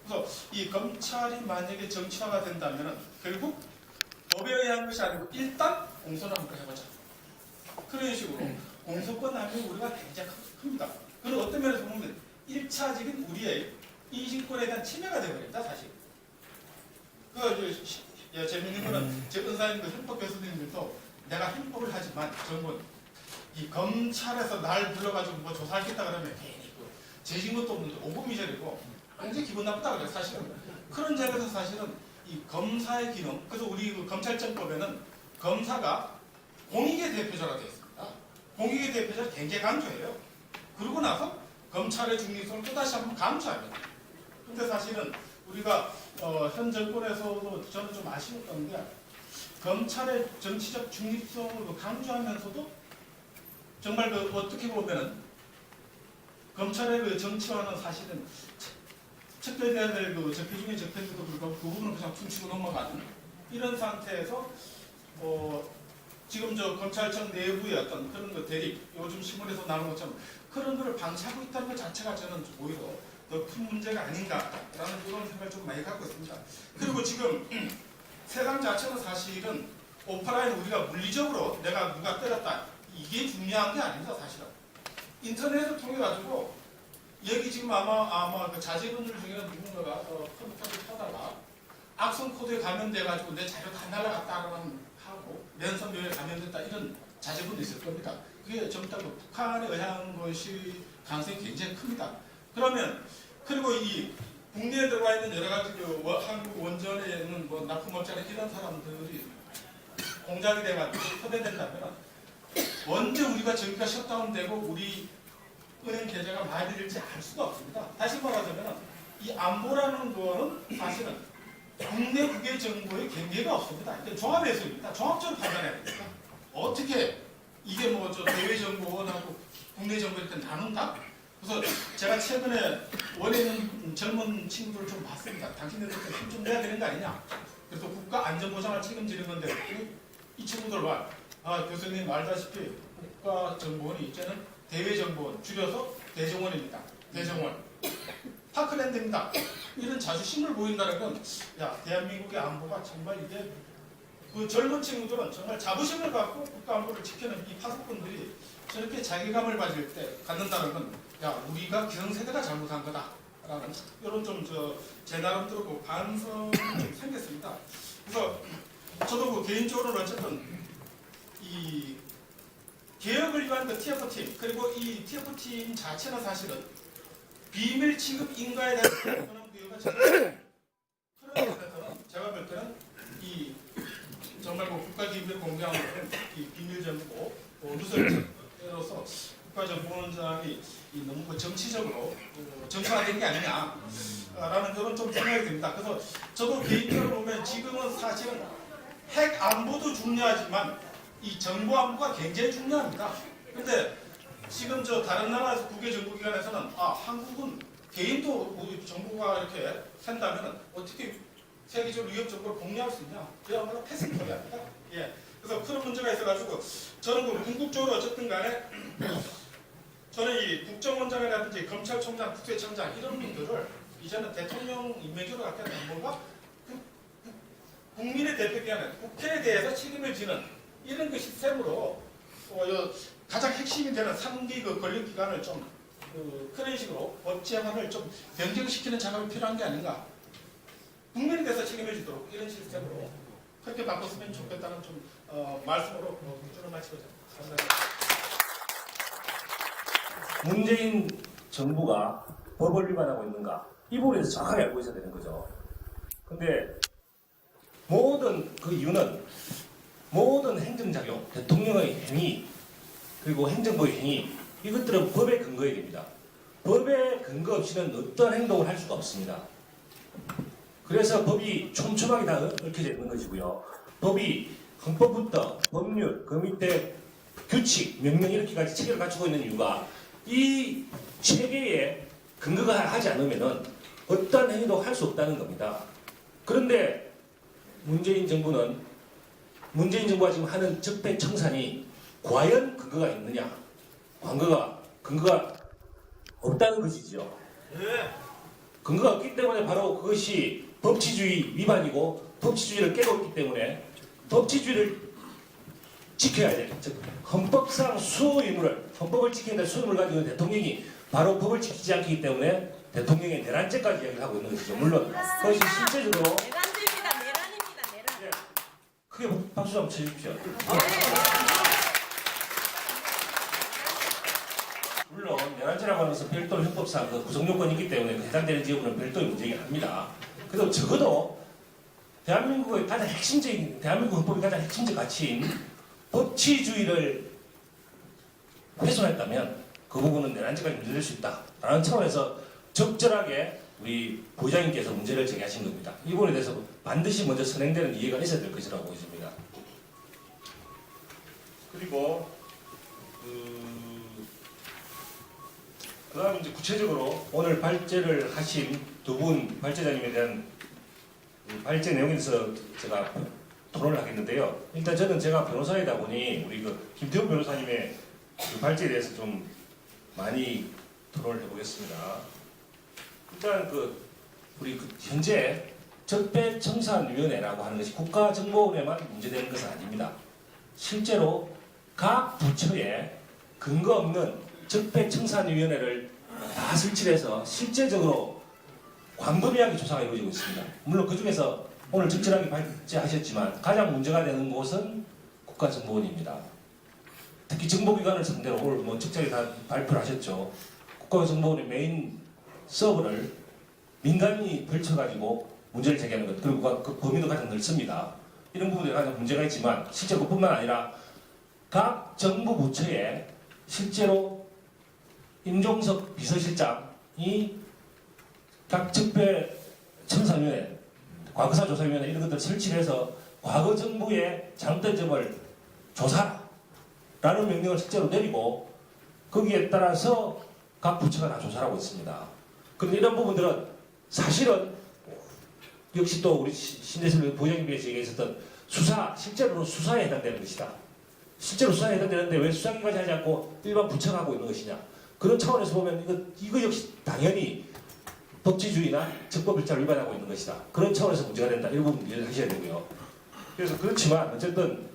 그래서 이 검찰이 만약에 정치화가 된다면 결국 법에 의한 것이 아니고 일단 공소를 한번 해보자. 그런 식으로 공소권 하면 우리가 굉장히 큽니다. 그런 어떤 면에서 보면 1차적인 우리의 인신권에 대한 침해가 되어버립니다. 사실. 재밌는 거는 제 은사님 그 헌법 교수님들도 내가 헌법을 하지만 정부는 이 검찰에서 날 불러가지고 뭐 조사하겠다 그러면 괜히 재진 것도 없는데 오금미절이고 굉장히 기분 나쁘다 그래요. 사실은 그런 점에서 사실은 이 검사의 기능 그래서 우리 그 검찰청법에는 검사가 공익의 대표자가 되어 있습니다. 공익의 대표자 굉장히 강조해요. 그러고 나서 검찰의 중립성을 또다시 한번 강조합니다. 근데 사실은 우리가 현 정권에서도 저는 좀 아쉬웠던 게 검찰의 정치적 중립성을 강조하면서도 정말 그 어떻게 보면은 검찰의 그 정치화는 사실은 척결돼야 될 그 적폐 중에 적폐인데도 불구하고 그 부분은 그냥 퉁치고 넘어가는 이런 상태에서 지금 저 검찰청 내부의 어떤 그런 그 대립 요즘 신문에서 나오는 것처럼 그런 거를 방치하고 있다는 것 자체가 저는 오히려 더 큰 문제가 아닌가라는 그런 생각을 좀 많이 갖고 있습니다. 그리고 지금 세상 자체는 사실은 오프라인 우리가 물리적으로 내가 누가 때렸다 이게 중요한 게 아닙니다. 사실은 인터넷을 통해 가지고 여기 지금 아마 그 자제분들 중에는 누군가가 컴퓨터를 켜다가 악성 코드에 감염돼 가지고 내 자료 다 날아갔다라는 하고 랜섬웨어에 감염됐다 이런 자제분도 있을 겁니다. 그게 전부 다 북한에 의한 것이 가능성이 굉장히 큽니다. 그러면 그리고 이 국내에 들어와 있는 여러 가지 그 한국 원전에 있는 뭐 납품업자나 이런 사람들이 공작이 돼가지고 섭외된다면 언제 우리가 전기가 셧다운되고 우리 은행 계좌가 마비될지 알 수가 없습니다. 다시 말하자면 이 안보라는 거는 사실은 국내 국외 정보의 경계가 없습니다. 그러니까 종합예술입니다. 종합적으로 판단해야 됩니다. 어떻게 이게 뭐 저 대외 정보원하고 국내 정보 이렇게 나눈다? 그래서 제가 최근에 원에 있는 젊은 친구들을 좀 봤습니다. 당신들도 힘 좀 내야 되는 거 아니냐? 그래서 국가 안전보장을 책임지는 건데 이 친구들 말, 교수님 알다시피 국가정보원이 이제는 대외정보원, 줄여서 대정원입니다. 대정원. 파크랜드입니다. 이런 자주심을 보인다는 건, 대한민국의 안보가 정말 이게, 그 젊은 친구들은 정말 자부심을 갖고 국가안보를 지키는 이 파수꾼들이 저렇게 자괴감을 갖는다는 건, 우리가 기성세대가 잘못한 거다. 라는, 이런 제 나름대로 그 반성이 좀 생겼습니다. 그래서 저도 그 개인적으로는 어쨌든, 이 개혁을 위한 그 TF팀 그리고 이 TF팀 자체는 사실은 비밀 취급 인가에 대한 그런 부여가 그런 면에서는 제가 볼 때는 이 정말 뭐 국가기밀을 공개하는 이 비밀정보 누설로서 국가정보원장이 너무 정치적으로 정치화된 게 아니냐라는 그런 좀 생각이 듭니다. 그래서 저도 개인적으로 보면 지금은 사실은 핵 안보도 중요하지만 이 정보 안보가 굉장히 중요합니다. 근데 지금 다른 나라 국외 정보기관에서는 한국은 개인도 우리 정보가 이렇게 샌다면 어떻게 세계적으로 위협 정보를 공유할 수 있냐? 그야말로 패스토리합니다. 그래서 그런 문제가 있어가지고 저는 그 궁극적으로 어쨌든 간에 저는 이 국정원장이라든지 검찰총장, 국세청장 이런 분들을 이제는 대통령 임명제로 갖게 되는 뭔가 국민의 대표기관은 국회에 대해서 책임을 지는 이런 그 시스템으로 가장 핵심이 되는 3기 그 권력기관을 좀 그런 식으로 법 제안을 좀 변경시키는 작업이 필요한 게 아닌가. 국민에 대해서 책임을 지도록 이런 시스템으로 그렇게 바꿨으면 좋겠다는 좀 말씀으로 기준을 마치고자 합니다. 문재인 정부가 법을 위반하고 있는가 이 부분에 대해서 정확하게 알고 있어야 되는 거죠. 근데 모든 그 이유는 모든 행정작용, 대통령의 행위 그리고 행정부의 행위 이것들은 법에 근거해야 됩니다. 법에 근거 없이는 어떤 행동을 할 수가 없습니다. 그래서 법이 촘촘하게 다 얽혀져 있는 것이고요. 법이 헌법부터 법률, 그 밑에 규칙, 명령 이렇게까지 체계를 갖추고 있는 이유가 이 체계에 근거가 하지 않으면 어떤 행위도 할 수 없다는 겁니다. 그런데 문재인 정부가 지금 하는 적폐청산이 과연 근거가 있느냐? 근거가 없다는 것이죠. 근거가 없기 때문에 바로 그것이 법치주의 위반이고 법치주의를 깨고 있기 때문에 법치주의를 지켜야 돼. 즉 헌법상 헌법을 지켜야 될 수의무를 가지고 있는 대통령이 바로 법을 지키지 않기 때문에 대통령의 내란죄까지 이야기를 하고 있는 것이죠. 물론 그것이 실제적으로 내란입니다. 내란입니다. 내란. 크게 박수 한번 쳐주십시오. 물론 내란죄라고 하는 것은 별도의 형법상 그 구성요건이 있기 때문에 그 해당되는 지역은 별도의 문제이긴 합니다. 그래도 적어도 대한민국 헌법의 가장 핵심적 가치인 법치주의를 훼손했다면 그 부분은 내란죄까지 문제될 수 있다라는 차원에서 적절하게 우리 부의장님께서 문제를 제기하신 겁니다. 이 부분에 대해서 반드시 먼저 선행되는 이해가 있어야 될 것이라고 보입니다. 그리고 그다음 이제 구체적으로 오늘 발제를 하신 두 분 발제자님에 대한 발제 내용에 대해서 제가 토론을 하겠는데요. 일단 저는 제가 변호사이다 보니 우리 김태훈 변호사님의 그 발제에 대해서 좀 많이 토론을 해보겠습니다. 일단 우리 현재 적폐청산위원회라고 하는 것이 국가정보원에만 문제되는 것은 아닙니다. 실제로 각 부처에 근거 없는 적폐청산위원회를 다 설치해서 실제적으로 광범위하게 조사가 이루어지고 있습니다. 물론 그 중에서 오늘 적절하게 발제하셨지만 가장 문제가 되는 곳은 국가정보원입니다. 특히 정보기관을 상대로 오늘 적절히 다 발표를 하셨죠. 국가정보원의 메인 서버를 민간인이 펼쳐가지고 문제를 제기하는 것, 그리고 그 범위도 가장 넓습니다. 이런 부분에 가장 문제가 있지만 실제로 그뿐만 아니라 각 정부 부처에 실제로 임종석 비서실장이 각 적폐청산위원회, 과거사조사위원회 이런 것들을 설치해서 과거 정부의 잘못된 점을 조사라는 명령을 실제로 내리고 거기에 따라서 각 부처가 다 조사를 하고 있습니다. 그런데 이런 부분들은 사실은 역시 또 우리 신대슬 부장님께서 얘기했었던 실제로 수사에 해당되는 것이다. 실제로 수사에 해당되는데 왜 수사기까지 하지 않고 일반 부처가 하고 있는 것이냐. 그런 차원에서 보면 이거 역시 당연히 법치주의나 적법일자를 위반하고 있는 것이다. 그런 차원에서 문제가 된다. 이 부분 이해하셔야 되고요. 그래서 그렇지만 어쨌든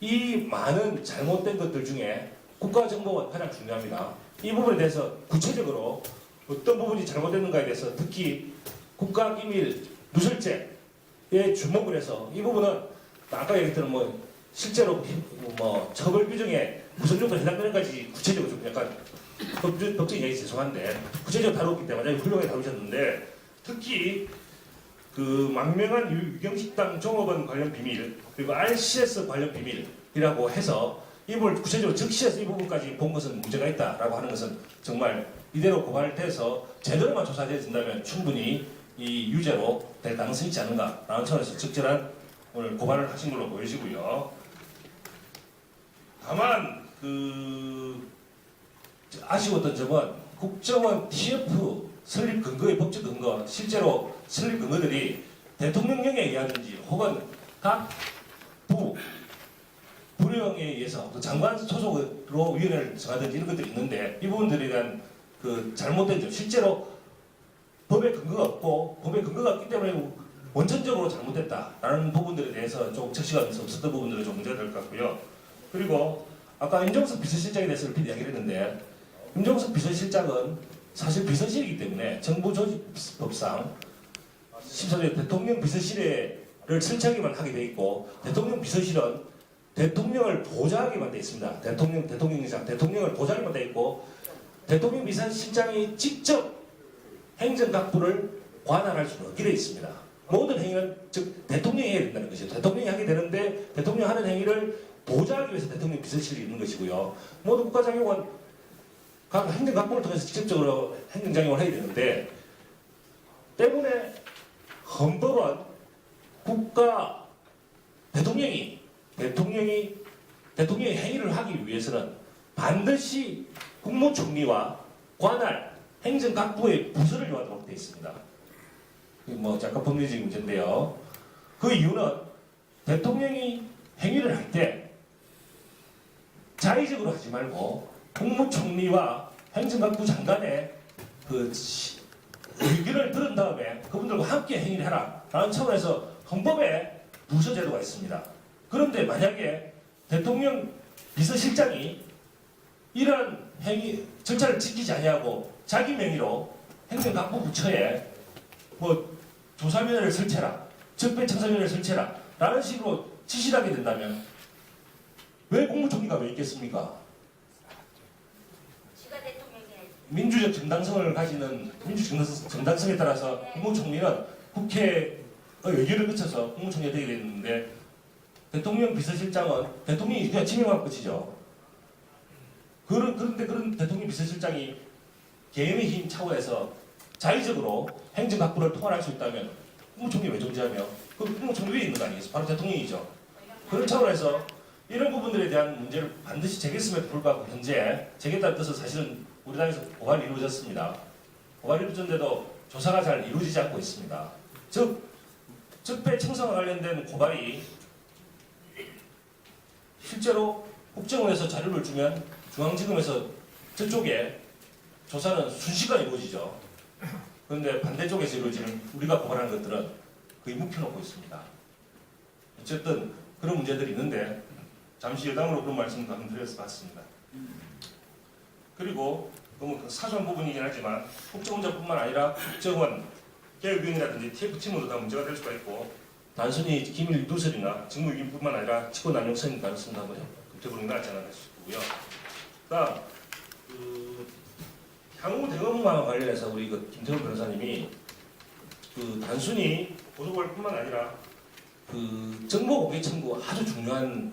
이 많은 잘못된 것들 중에 국가정보원 가장 중요합니다. 이 부분에 대해서 구체적으로 어떤 부분이 잘못됐는가에 대해서 특히 국가기밀 누설죄에 주목을 해서 이 부분은 아까 얘기했던 실제로 처벌 규정에 구성조건에 해당되는 것까지 구체적으로 좀 약간 법적인 얘기 죄송한데 구체적으로 다뤘기 때문에 훌륭하게 다루셨는데 특히 망명한 유경식당 종업원 관련 비밀 그리고 RCS 관련 비밀이라고 해서 이 부분을 구체적으로 적시해서 이 부분까지 본 것은 문제가 있다라고 하는 것은 정말 이대로 고발돼서 제대로만 조사되어진다면 충분히 이 유죄로 될 가능성이 있지 않은가라는 차원에서 적절한 오늘 고발을 하신 걸로 보여지고요. 다만 아쉬웠던 점은 국정원 TF 설립 근거의 법적 근거 실제로 설립 근거들이 대통령령에 의하든지 혹은 각 부령에 의해서 장관 소속으로 위원회를 정하든지 이런 것들이 있는데 이 부분들에 대한 잘못된 점 실제로 법에 근거가 없고 법에 근거가 없기 때문에 원천적으로 잘못됐다라는 부분들에 대해서 좀 적시가 없었던 부분들은 좀 문제가 될 것 같고요. 그리고 아까 임종석 비서실장에 대해서 이야기를 했는데 임종석 비서실장은 사실 비서실이기 때문에 정부 조직법상 14대 대통령 비서실을 설치하기만 하게 돼 있고 대통령 비서실은 대통령을 보좌하기만 돼 있습니다. 대통령이상 대통령을 보좌하기만 돼 있고 대통령 비서실장이 직접 행정각부를 관할할 수는 없게 돼 있습니다. 모든 행위는 즉 대통령이 해야 된다는 것이죠. 대통령이 하게 되는데 대통령이 하는 행위를 보좌하기 위해서 대통령 비서실이 있는 것이고요. 모든 국가장용은 각 행정각부를 통해서 직접적으로 행정장용을 해야 되는데 때문에 헌법은 국가 대통령이 행위를 하기 위해서는 반드시 국무총리와 관할 행정각부의 부서를 요하도록 되어 있습니다. 뭐 약간 법리적인 문제인데요. 그 이유는 대통령이 행위를 할 때 자의적으로 하지 말고 국무총리와 행정각부 장관의 그 의견을 들은 다음에 그분들과 함께 행위를 해라 라는 차원에서 헌법에 부서 제도가 있습니다. 그런데 만약에 대통령 비서실장이 이러한 행위 절차를 지키지 아니하고 자기 명의로 행정각부 부처에 뭐 조사위원회를 설치해라, 적폐청산위원회를 설치해라 라는 식으로 지시를 하게 된다면 왜 국무총리가 왜 있겠습니까? 주가 대통령이 민주적 정당성을 가지는 민주적 정당성에 따라서 국무총리는 국회의 의결을 거쳐서 국무총리가 되게 되는데 대통령 비서실장은 대통령이 그냥 지명한 것이죠. 그런데 그런 대통령 비서실장이 개인의 힘 차원에서 자의적으로 행정각부를 통할할 수 있다면 국무총리 왜 존재하며 그 국무총리 위에 있는 거 아니겠어요? 바로 대통령이죠. 그런 차원에서 이런 부분들에 대한 문제를 반드시 제기했음에도 불구하고 현재 제기했다는 뜻은 사실은 우리 당에서 고발이 이루어졌습니다. 고발이 이루어졌는데도 조사가 잘 이루어지지 않고 있습니다. 즉 적폐청산과 관련된 고발이 실제로 국정원에서 자료를 주면 중앙지검에서 저쪽에 조사는 순식간에 이루어지죠. 그런데 반대쪽에서 이루어지는 우리가 고발하는 것들은 거의 묵혀놓고 있습니다. 어쨌든 그런 문제들이 있는데 잠시 여담으로 그런 말씀도 한번 드려서 봤습니다. 그리고 너무 사소한 부분이긴 하지만 국정원자뿐만 아니라 국정원 개혁위원이라든지 TF팀으로 다 문제가 될 수가 있고 단순히 기밀 누설이나 직무유기뿐만 아니라 직권 남용성인 가능성도 한번 검토해보는 게 낫지 않을까 싶고요. 그다음 향후 대검과 관련해서 우리 김태훈 변호사님이 단순히 고소고발뿐만 아니라 정보 공개 청구 아주 중요한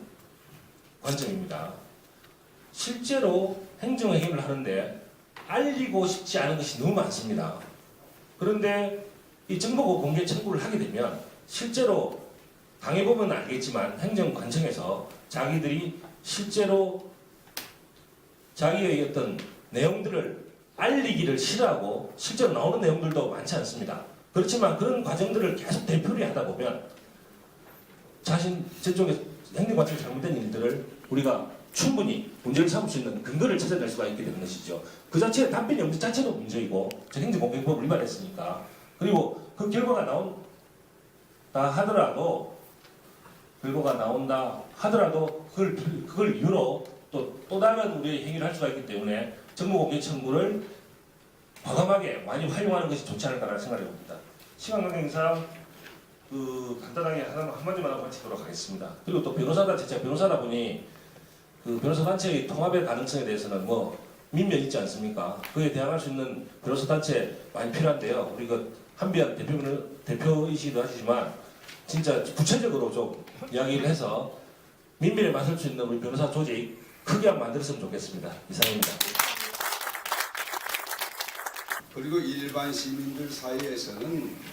관점입니다. 실제로 행정의 힘을 하는데 알리고 싶지 않은 것이 너무 많습니다. 그런데 이 정보 공개 청구를 하게 되면 실제로 당해보면 알겠지만 행정관청에서 자기들이 실제로 자기의 어떤 내용들을 알리기를 싫어하고 실제로 나오는 내용들도 많지 않습니다. 그렇지만 그런 과정들을 계속 되풀이 하다 보면 저쪽에 행정관청이 잘못된 일들을 우리가 충분히 문제를 삼을 수 있는 근거를 찾아낼 수가 있게 되는 것이죠. 그 자체의 답변이 없는 자체도 문제이고 행정공개법을 위반했으니까. 그리고 그 결과가 나온다 하더라도 그걸 이유로 또 다른 우리의 행위를 할 수가 있기 때문에 정보공개 청구를 과감하게 많이 활용하는 것이 좋지 않을까라는 생각을 해봅니다. 시간 관계상 간단하게 한마디만 하고 마치도록 하겠습니다. 그리고 또 제가 변호사다 보니 변호사 단체의 통합의 가능성에 대해서는 민면 있지 않습니까? 그에 대항할 수 있는 변호사 단체 많이 필요한데요. 우리 한비안 대표이시기도 하시지만 진짜 구체적으로 좀 이야기를 해서 민면에 맞설 수 있는 우리 변호사 조직 크게 한번 만들었으면 좋겠습니다. 이상입니다. 그리고 일반 시민들 사이에서는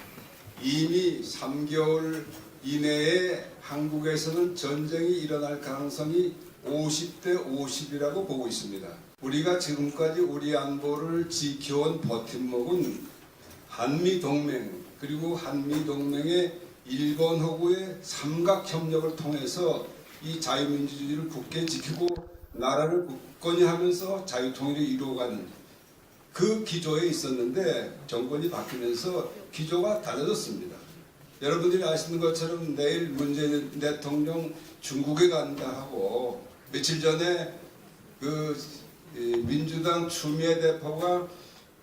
이미 3개월 이내에 한국에서는 전쟁이 일어날 가능성이 50대 50이라고 보고 있습니다. 우리가 지금까지 우리 안보를 지켜온 버팀목은 한미동맹 그리고 한미동맹의 일본하고의 삼각협력을 통해서 이 자유민주주의를 굳게 지키고 나라를 굳건히 하면서 자유통일을 이루어가는 그 기조에 있었는데 정권이 바뀌면서 기조가 달라졌습니다. 여러분들이 아시는 것처럼 내일 문재인 대통령 중국에 간다 하고 며칠 전에 민주당 추미애 대표가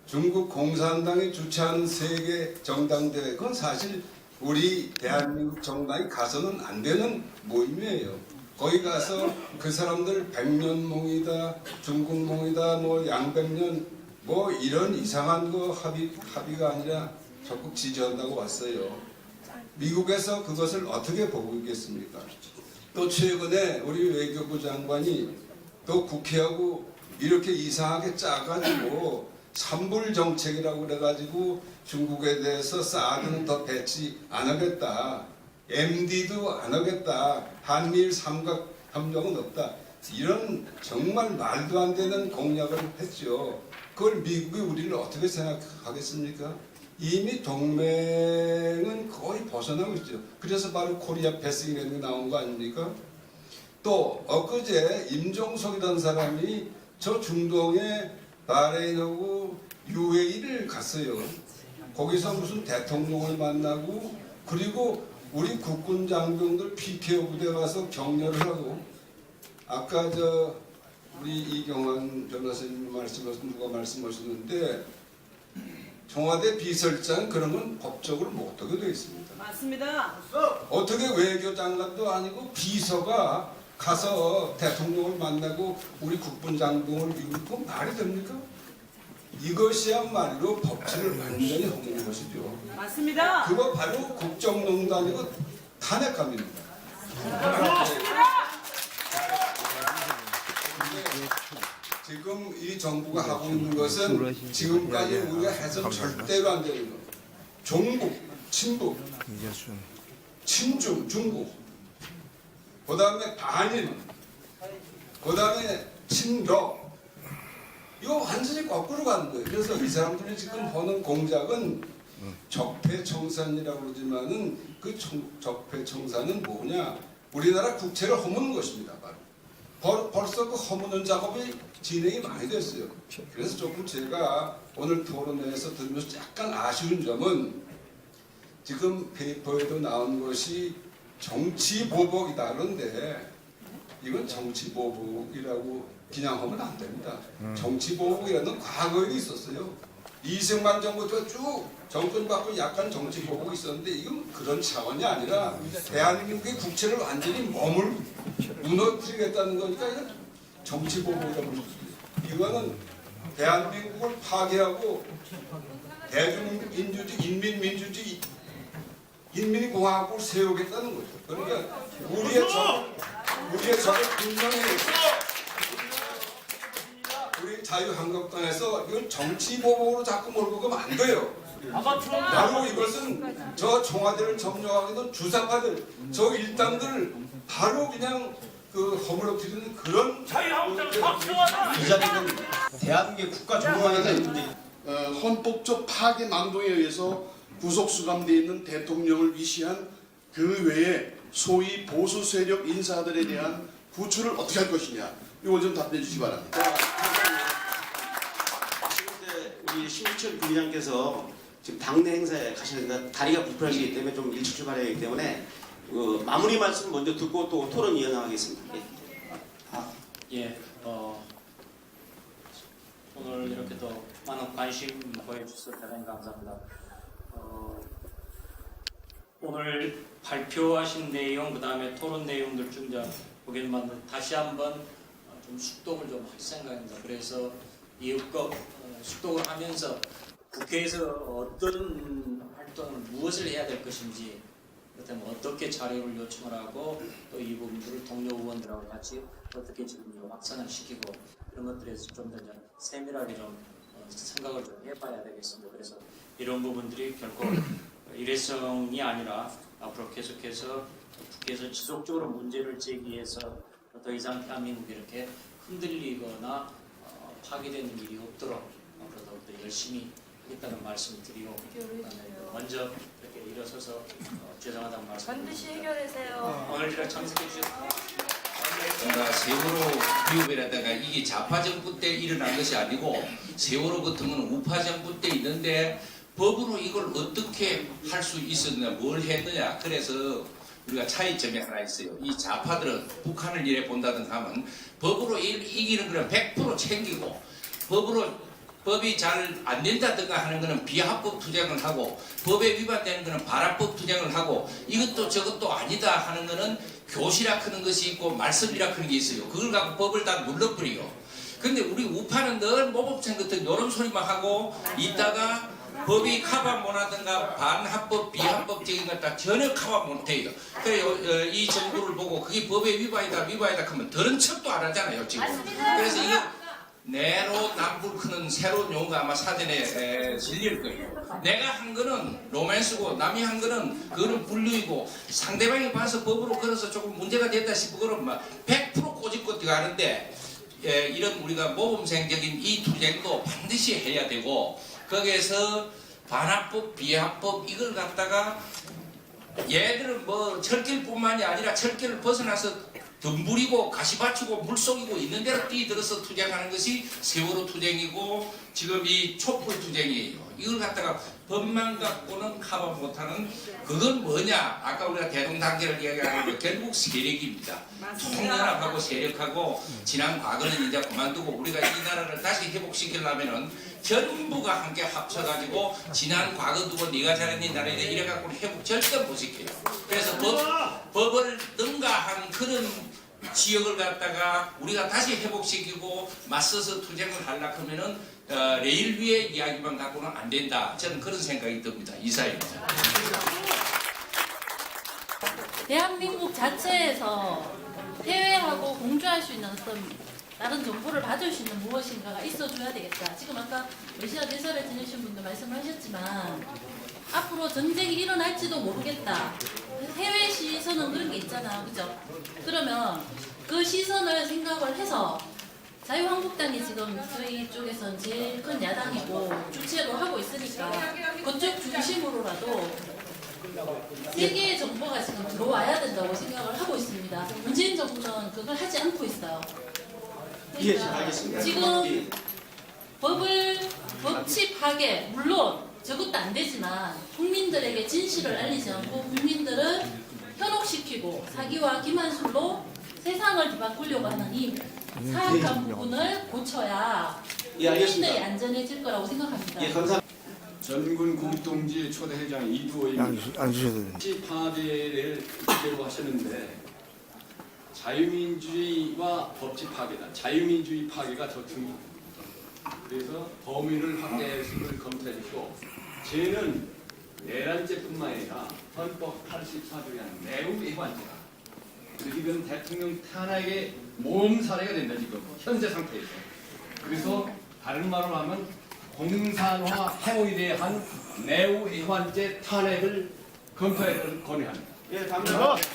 중국 공산당이 주최하는 세계 정당대회, 그건 사실 우리 대한민국 정당이 가서는 안 되는 모임이에요. 거기 가서 그 사람들 백년몽이다, 중국몽이다, 뭐 양백년 뭐 이런 이상한 거 합의가 아니라 적극 지지한다고 왔어요. 미국에서 그것을 어떻게 보고 있겠습니까? 또 최근에 우리 외교부 장관이 또 국회하고 이렇게 이상하게 짜가지고 산불 정책이라고 그래가지고 중국에 대해서 사드는 더 배치 안 하겠다. MD도 안 하겠다. 한미일 삼각협력은 없다. 이런 정말 말도 안 되는 공약을 했죠. 그걸 미국이 우리를 어떻게 생각하겠습니까? 이미 동맹은 거의 벗어나고 있죠. 그래서 바로 코리아 패싱이라는 게 나온 거 아닙니까? 또 엊그제 임종석이라는 사람이 저 중동에 바레인하고 UAE를 갔어요. 거기서 무슨 대통령을 만나고 그리고 우리 국군 장병들 PKO 부대 가서 격려를 하고 아까 저 우리 이경환 변호사님 누가 말씀하셨는데 청와대 비서실장 그런 건 법적으로 못하게 되어 있습니다. 맞습니다. 어떻게 외교장관도 아니고 비서가 가서 대통령을 만나고 우리 국군 장병을 이루고 말이 됩니까? 이것이야말로 법치를 완전히 허무는 것이죠. 맞습니다. 그거 바로 국정농단이고 탄핵감입니다. 지금 이 정부가 하고 있는 것은 지금까지 우리가 해서 절대로 안 되는 거. 종북, 친북, 친중, 중국, 그 다음에 반일, 그 다음에 친러. 이거 완전히 거꾸로 가는 거예요. 그래서 이 사람들이 지금 버는 공작은 적폐청산이라고 그러지만은 그 적폐청산은 뭐냐? 우리나라 국채를 허무는 것입니다. 바로. 벌써 그 허무는 작업이 진행이 많이 됐어요. 그래서 조금 제가 오늘 토론회에서 들으면서 약간 아쉬운 점은 지금 페이퍼에도 나온 것이 정치보복이다. 그런데 이건 정치보복이라고 그냥 하면 안 됩니다. 정치보복이라는 과거에 있었어요. 이승만 정부 때 쭉 정권 받고 약간 정치보복이 있었는데 이건 그런 차원이 아니라 대한민국의 국채를 완전히 몸을 무너뜨리겠다는 거니까 이건 정치보복이라고 볼 수 있어요. 이거는 대한민국을 파괴하고 대중민주주의, 인민민주주의, 인민공화국을 세우겠다는 거죠. 그러니까 우리의 적을 분명히 우리 자유한국당에서 이건 정치보복으로 자꾸 몰고 가면 안 돼요. 바로 이것은 저 청와대를 점령하게 된 주사파들, 저 일당들을 바로 그냥 그 허물어뜨리는 그런 이 자리는 대한민국의 국가 조정안에 대한 헌법적 파괴 망동에 의해서 구속 수감되어 있는 대통령을 위시한 그 외에 소위 보수 세력 인사들에 대한 구출을 어떻게 할 것이냐, 이걸 좀 답변해 주시기 바랍니다. 우리 신주철 부의장께서 지금 당내 행사에 가시는데 다리가 불편하시기 때문에 좀 일찍 출발해야 하기 때문에 마무리 말씀 먼저 듣고 또 토론 이어나가겠습니다. 예, 오늘 이렇게 또 많은 관심 보여주셔서 대단히 감사합니다. 오늘 발표하신 내용, 그 다음에 토론 내용들 중 보기에는 다시 한번 좀 숙독을 좀 할 생각입니다. 그래서 이윽고 숙독을 하면서 국회에서 어떤 활동을 무엇을 해야 될 것인지, 그다음에 어떻게 자료를 요청을 하고 또 이 부분들을 동료 의원들하고 같이 어떻게 지금 확산을 시키고 이런 것들에서 좀 더 세밀하게 좀 생각을 좀 해봐야 되겠습니다. 그래서 이런 부분들이 결코 일회성이 아니라 앞으로 계속해서 국회에서 지속적으로 문제를 제기해서 더 이상 대한민국이 이렇게 흔들리거나 파괴되는 일이 없도록 앞으로 더욱더 열심히 하겠다는 말씀을 드리고, 먼저 이렇게 일어서서 죄송하다는 말씀 반드시 해결하세요. 오늘 이렇게 참석해 주셔서 세월호 기업이라다가 이게 좌파 정부 때 일어난 것이 아니고 세월호 같은 거는 우파 정부 때 있는데 법으로 이걸 어떻게 할 수 있었냐, 뭘 했느냐. 그래서 우리가 차이점이 하나 있어요. 이 좌파들은 북한을 이래 본다든가 하면 법으로 이기는 거는 100% 챙기고 법이 잘 안 된다든가 하는 거는 비합법 투쟁을 하고 법에 위반되는 거는 반합법 투쟁을 하고 이것도 저것도 아니다 하는 거는 교시라 크는 것이 있고 말씀이라 크는 게 있어요. 그걸 갖고 법을 다 눌러버려요. 근데 우리 우파는 늘 모범생 같은 요런 소리만 하고 있다가 법이 커버 못하든가 반합법, 비합법적인 것 다 전혀 커버 못해요. 그래요. 이 정부를 보고 그게 법의 위반이다 하면 들은 척도 안 하잖아요, 지금. 그래서 이거 내로남불 크는 새로운 용어가 아마 사전에 실릴 거예요. 내가 한 거는 로맨스고 남이 한 거는 그거는 분류이고 상대방이 봐서 법으로 걸어서 조금 문제가 됐다 싶으면 100% 꼬집고 들어가는데 이런 우리가 모범생적인 이 투쟁도 반드시 해야 되고 거기에서 반합법, 비합법 이걸 갖다가 얘들은 뭐 철길뿐만이 아니라 철길을 벗어나서 덤부리고 가시밭이고 물속이고 있는 대로 뛰들어서 투쟁하는 것이 세월호 투쟁이고 지금 이 촛불 투쟁이에요. 이걸 갖다가 법만 갖고는 커버 못하는 그건 뭐냐? 아까 우리가 대동단계를 이야기하는 거 결국 세력입니다. 통연합하고 세력하고 지난 과거는 이제 그만두고 우리가 이 나라를 다시 회복시키려면은 전부가 함께 합쳐가지고 지난 과거 두고 네가 잘했니 나는 이래 갖고는 회복 절대 못 시켜요. 그래서 법을 능가한 그런 지역을 갖다가 우리가 다시 회복시키고 맞서서 투쟁을 하려고 하면은 레일 위의 이야기만 갖고는 안 된다. 저는 그런 생각이 듭니다. 이사입니다. 대한민국 자체에서 해외하고 공조할 수 있는 어떤 다른 정보를 받을 수 있는 무엇인가가 있어줘야 되겠다. 지금 아까 러시아 대사를 지내신 분도 말씀을 하셨지만 앞으로 전쟁이 일어날지도 모르겠다. 해외 시선은 그런 게 있잖아. 그죠? 그러면 그 시선을 생각을 해서 자유한국당이 지금 저희 쪽에서는 제일 큰 야당이고 주체로 하고 있으니까 그쪽 중심으로라도 세계의 정보가 지금 들어와야 된다고 생각을 하고 있습니다. 문재인 정부는 그걸 하지 않고 있어요. 예, 알겠습니다. 지금 법치 파괴, 물론 저것도 안 되지만 국민들에게 진실을 알리지 않고 국민들을 현혹시키고 사기와 기만술로 세상을 뒤바꾸려고 하는 이 사악한 부분을 고쳐야 예, 알겠습니다. 국민들이 안전해질 거라고 생각합니다. 예, 감사합니다. 전군 공동지 초대회장 이두호입니다. 정치 파괴를 주제로 하셨는데 자유민주주의와 법치 파괴다. 자유민주주의 파괴가 더 중요합니다. 그래서 범위를 확대해서 검토해주고 죄는 내란죄뿐만 아니라 헌법 84조에 한 매우 애환죄다. 이건 대통령 탄핵의 모험 사례가 된다 지금 현재 상태에서. 그래서 다른 말로 하면 공산화 행위에 대한 매우 애환죄 탄핵을 검토해서 건의합니다. 예, 감사합니다.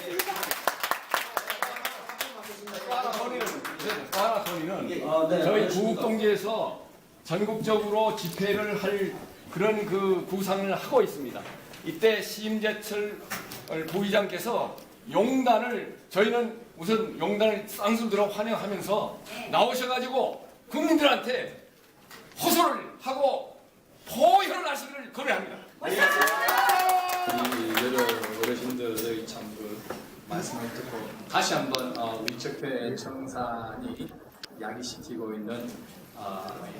파라 건의는 저희 구국동지에서 전국적으로 집회를 할 그런 그 구상을 하고 있습니다. 이때 심재철 부의장께서 용단을 저희는 우선 용단을 쌍수들어 환영하면서 나오셔가지고 국민들한테 호소를 하고 포효를 하시기를 거래합니다. 여러 어르신들의 참 그 말씀을 듣고 다시 한번 우리 적폐 청산이 야기시키고 있는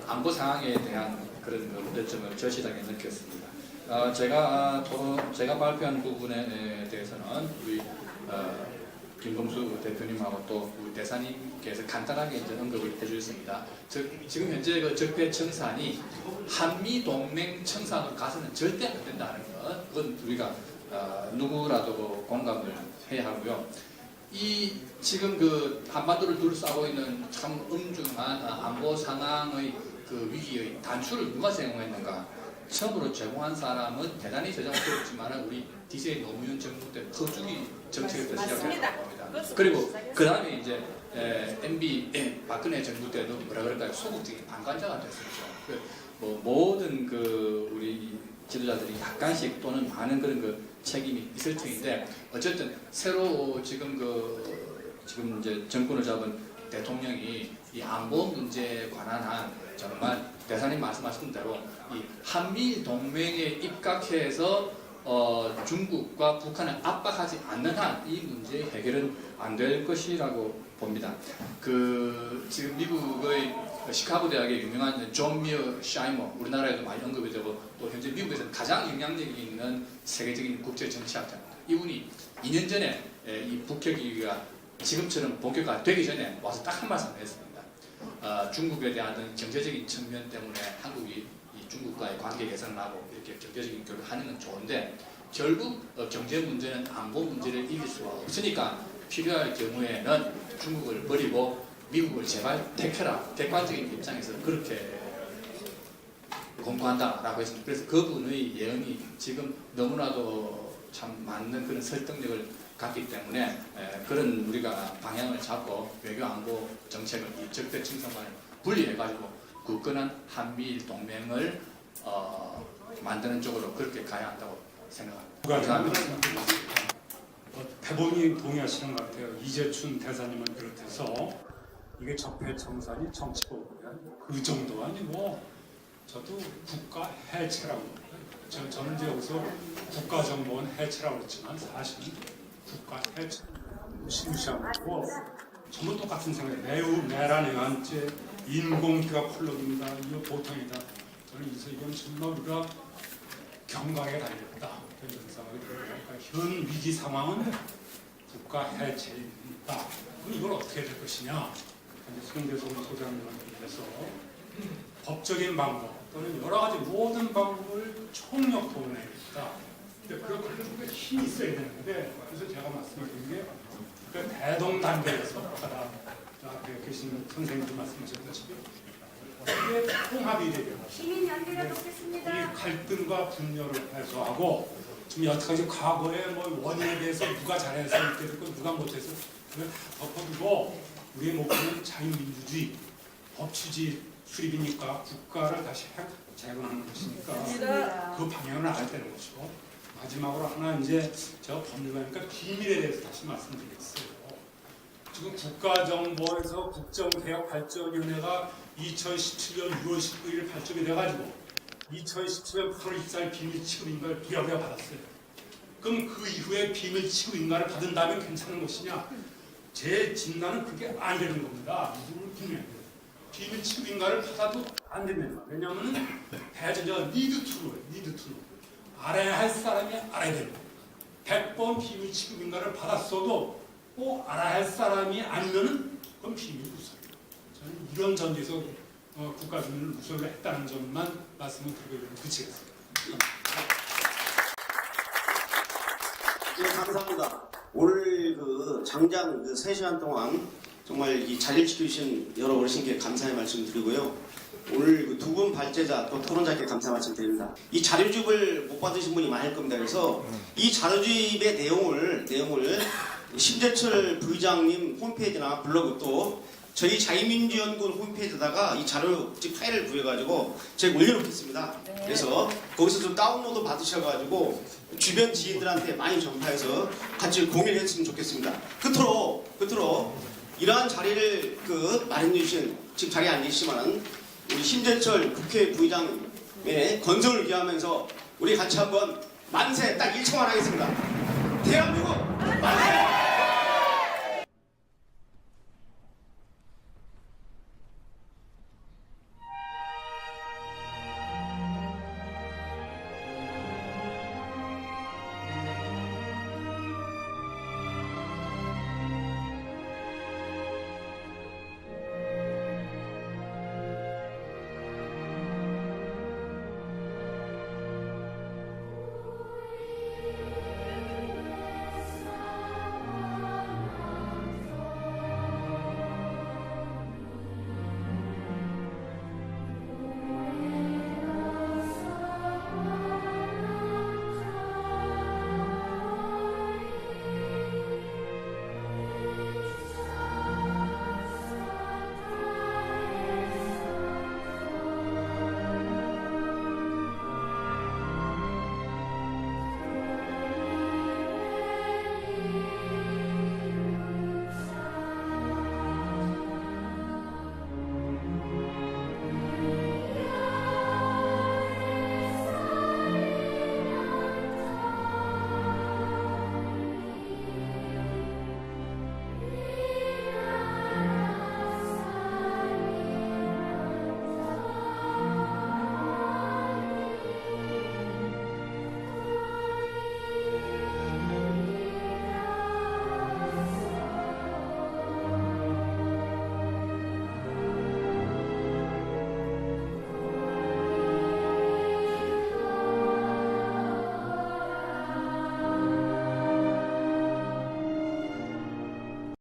안보 상황에 대한 그런 문제점을 절실하게 느꼈습니다. 제가 발표한 부분에 대해서는 우리 김범수 대표님하고 또 우리 대사님께서 간단하게 이제 언급을 해주셨습니다. 지금 현재 그 적폐 청산이 한미 동맹 청산으로 가서는 절대 안 된다는 것, 그건 우리가 누구라도 공감을 해야 하고요. 이 지금 그 한반도를 둘러싸고 있는 참 엄중한 안보 상황의 그 위기의 단추를 누가 제공했는가? 처음으로 제공한 사람은 대단히 저장스럽지만 우리 DJ 노무현 정부 때 퍼주기 정책에서 시작했다고 합니다. 그리고 그 다음에 이제 MB 박근혜 정부 때도 뭐라 그럴까요? 소극적인 방관자가 됐었죠. 뭐 모든 그 우리 지도자들이 약간씩 또는 많은 그런 그 책임이 있을 텐데 어쨌든 새로 지금 이제 정권을 잡은 대통령이 이 안보 문제에 관한 한 정말 대사님 말씀하신 대로 이 한미 동맹에 입각해서 중국과 북한을 압박하지 않는 한 이 문제의 해결은 안 될 것이라고 봅니다. 지금 미국의 시카고 대학의 유명한 존 미어 샤이머, 우리나라에도 많이 언급이 되고 또 현재 미국에서 가장 영향력이 있는 세계적인 국제 정치학자입니다. 이분이 2년 전에 이 북핵위기가 지금처럼 본격화되기 전에 와서 딱 한 말씀을 했습니다. 중국에 대한 경제적인 측면 때문에 한국이 이 중국과의 관계 개선을 하고 이렇게 경제적인 교류를 하는 건 좋은데 결국 경제 문제는 안보 문제를 이길 수가 없으니까 필요할 경우에는 중국을 버리고 미국을 제발 택해라. 객관적인 입장에서 그렇게 권고한다라고 했습니다. 그래서 그분의 예언이 지금 너무나도 참 맞는 그런 설득력을 갖기 때문에 그런 우리가 방향을 잡고 외교 안보 정책을 이 적대 침상관을 분리해가지고 굳건한 한미일 동맹을 만드는 쪽으로 그렇게 가야 한다고 생각합니다. 감사합니다. 대부분이 동의하시는 것 같아요. 이재춘 대사님을 비롯해서 이게 적폐청산이 정치법이야. 그 정도 아니고 저도 국가 해체라고 저는 이제 여기서 국가정보원 해체라고 했지만 사실은 국가 해체 무시무시한 거고 전부 똑같은 생각이에요. 매우 내란행한 죄 인공기가 콜록입니다. 이거 보통이다. 저는 이건 정말 우리가 경각에 달렸다. 이런 생각이 들어요. 그러니까 현 위기 상황은 국가 해체입니다. 그럼 이걸 어떻게 될 것이냐? 손대성 소장님한테 해서 법적인 방법 또는 여러 가지 모든 방법을 총력 도모해야겠다. 근데 그렇게 힘이 있어야 되는데 그래서 제가 말씀드린 게 대동단계에서 아까 앞에 계신 선생님도 말씀하셨다시피 이게 통합이 되고 시민연대가 돕겠습니다. 이 갈등과 분열을 해소하고 지금 여태까지 과거에 뭐 원인에 대해서 누가 잘해서 이렇게 됐고 누가 못해서 그걸 다 덮어두고 우리의 목표는 자유민주주의, 법치주의 수립이니까 국가를 다시 재건하는 것이니까 그 방향을 알아야 되는 것이고 마지막으로 하나 이제 제가 법률가니까 비밀에 대해서 다시 말씀드리겠어요. 지금 국가정보에서 국정개혁발전위원회가 2017년 6월 19일 발족이 돼가지고 2017년 8월 24일 비밀 취급 인가를 비례가 받았어요. 그럼 그 이후에 비밀 취급 인가를 받은 다음에 괜찮은 것이냐? 제 진단은 그게 안 되는 겁니다. 이걸 분명해요. 비밀 취급 인가를 받아도 안 됩니다. 왜냐하면 대전제가 니드 투로 알아야 할 사람이 알아야 됩니다. 100번 비밀 취급 인가를 받았어도 꼭 알아야 할 사람이 아니면은 그건 비밀 누설이에요. 저는 이런 전제에서 국가 비밀 누설을 했다는 점만 말씀을 드리고 그치겠습니다. 네, 감사합니다. 오늘 장장 3시간 동안 정말 이 자리를 지켜주신 여러 어르신께 감사의 말씀 드리고요. 오늘 두 분 발제자 또 토론자께 감사 말씀드립니다. 이 자료집을 못 받으신 분이 많을 겁니다. 그래서 이 자료집의 내용을 심재철 부의장님 홈페이지나 블로그 또 저희 자유민주연구원 홈페이지에다가 이 자료집 파일을 구해가지고 제가 올려놓겠습니다. 그래서 거기서 좀 다운로드 받으셔가지고 주변 지인들한테 많이 전파해서 같이 공유를 했으면 좋겠습니다. 끝으로 이러한 자리를 마련해 주신 지금 자리에 안 계시지만 우리 심재철 국회 부의장의 건설을 위하면서 우리 같이 한번 만세 딱 1초만 하겠습니다. 대한민국 만세!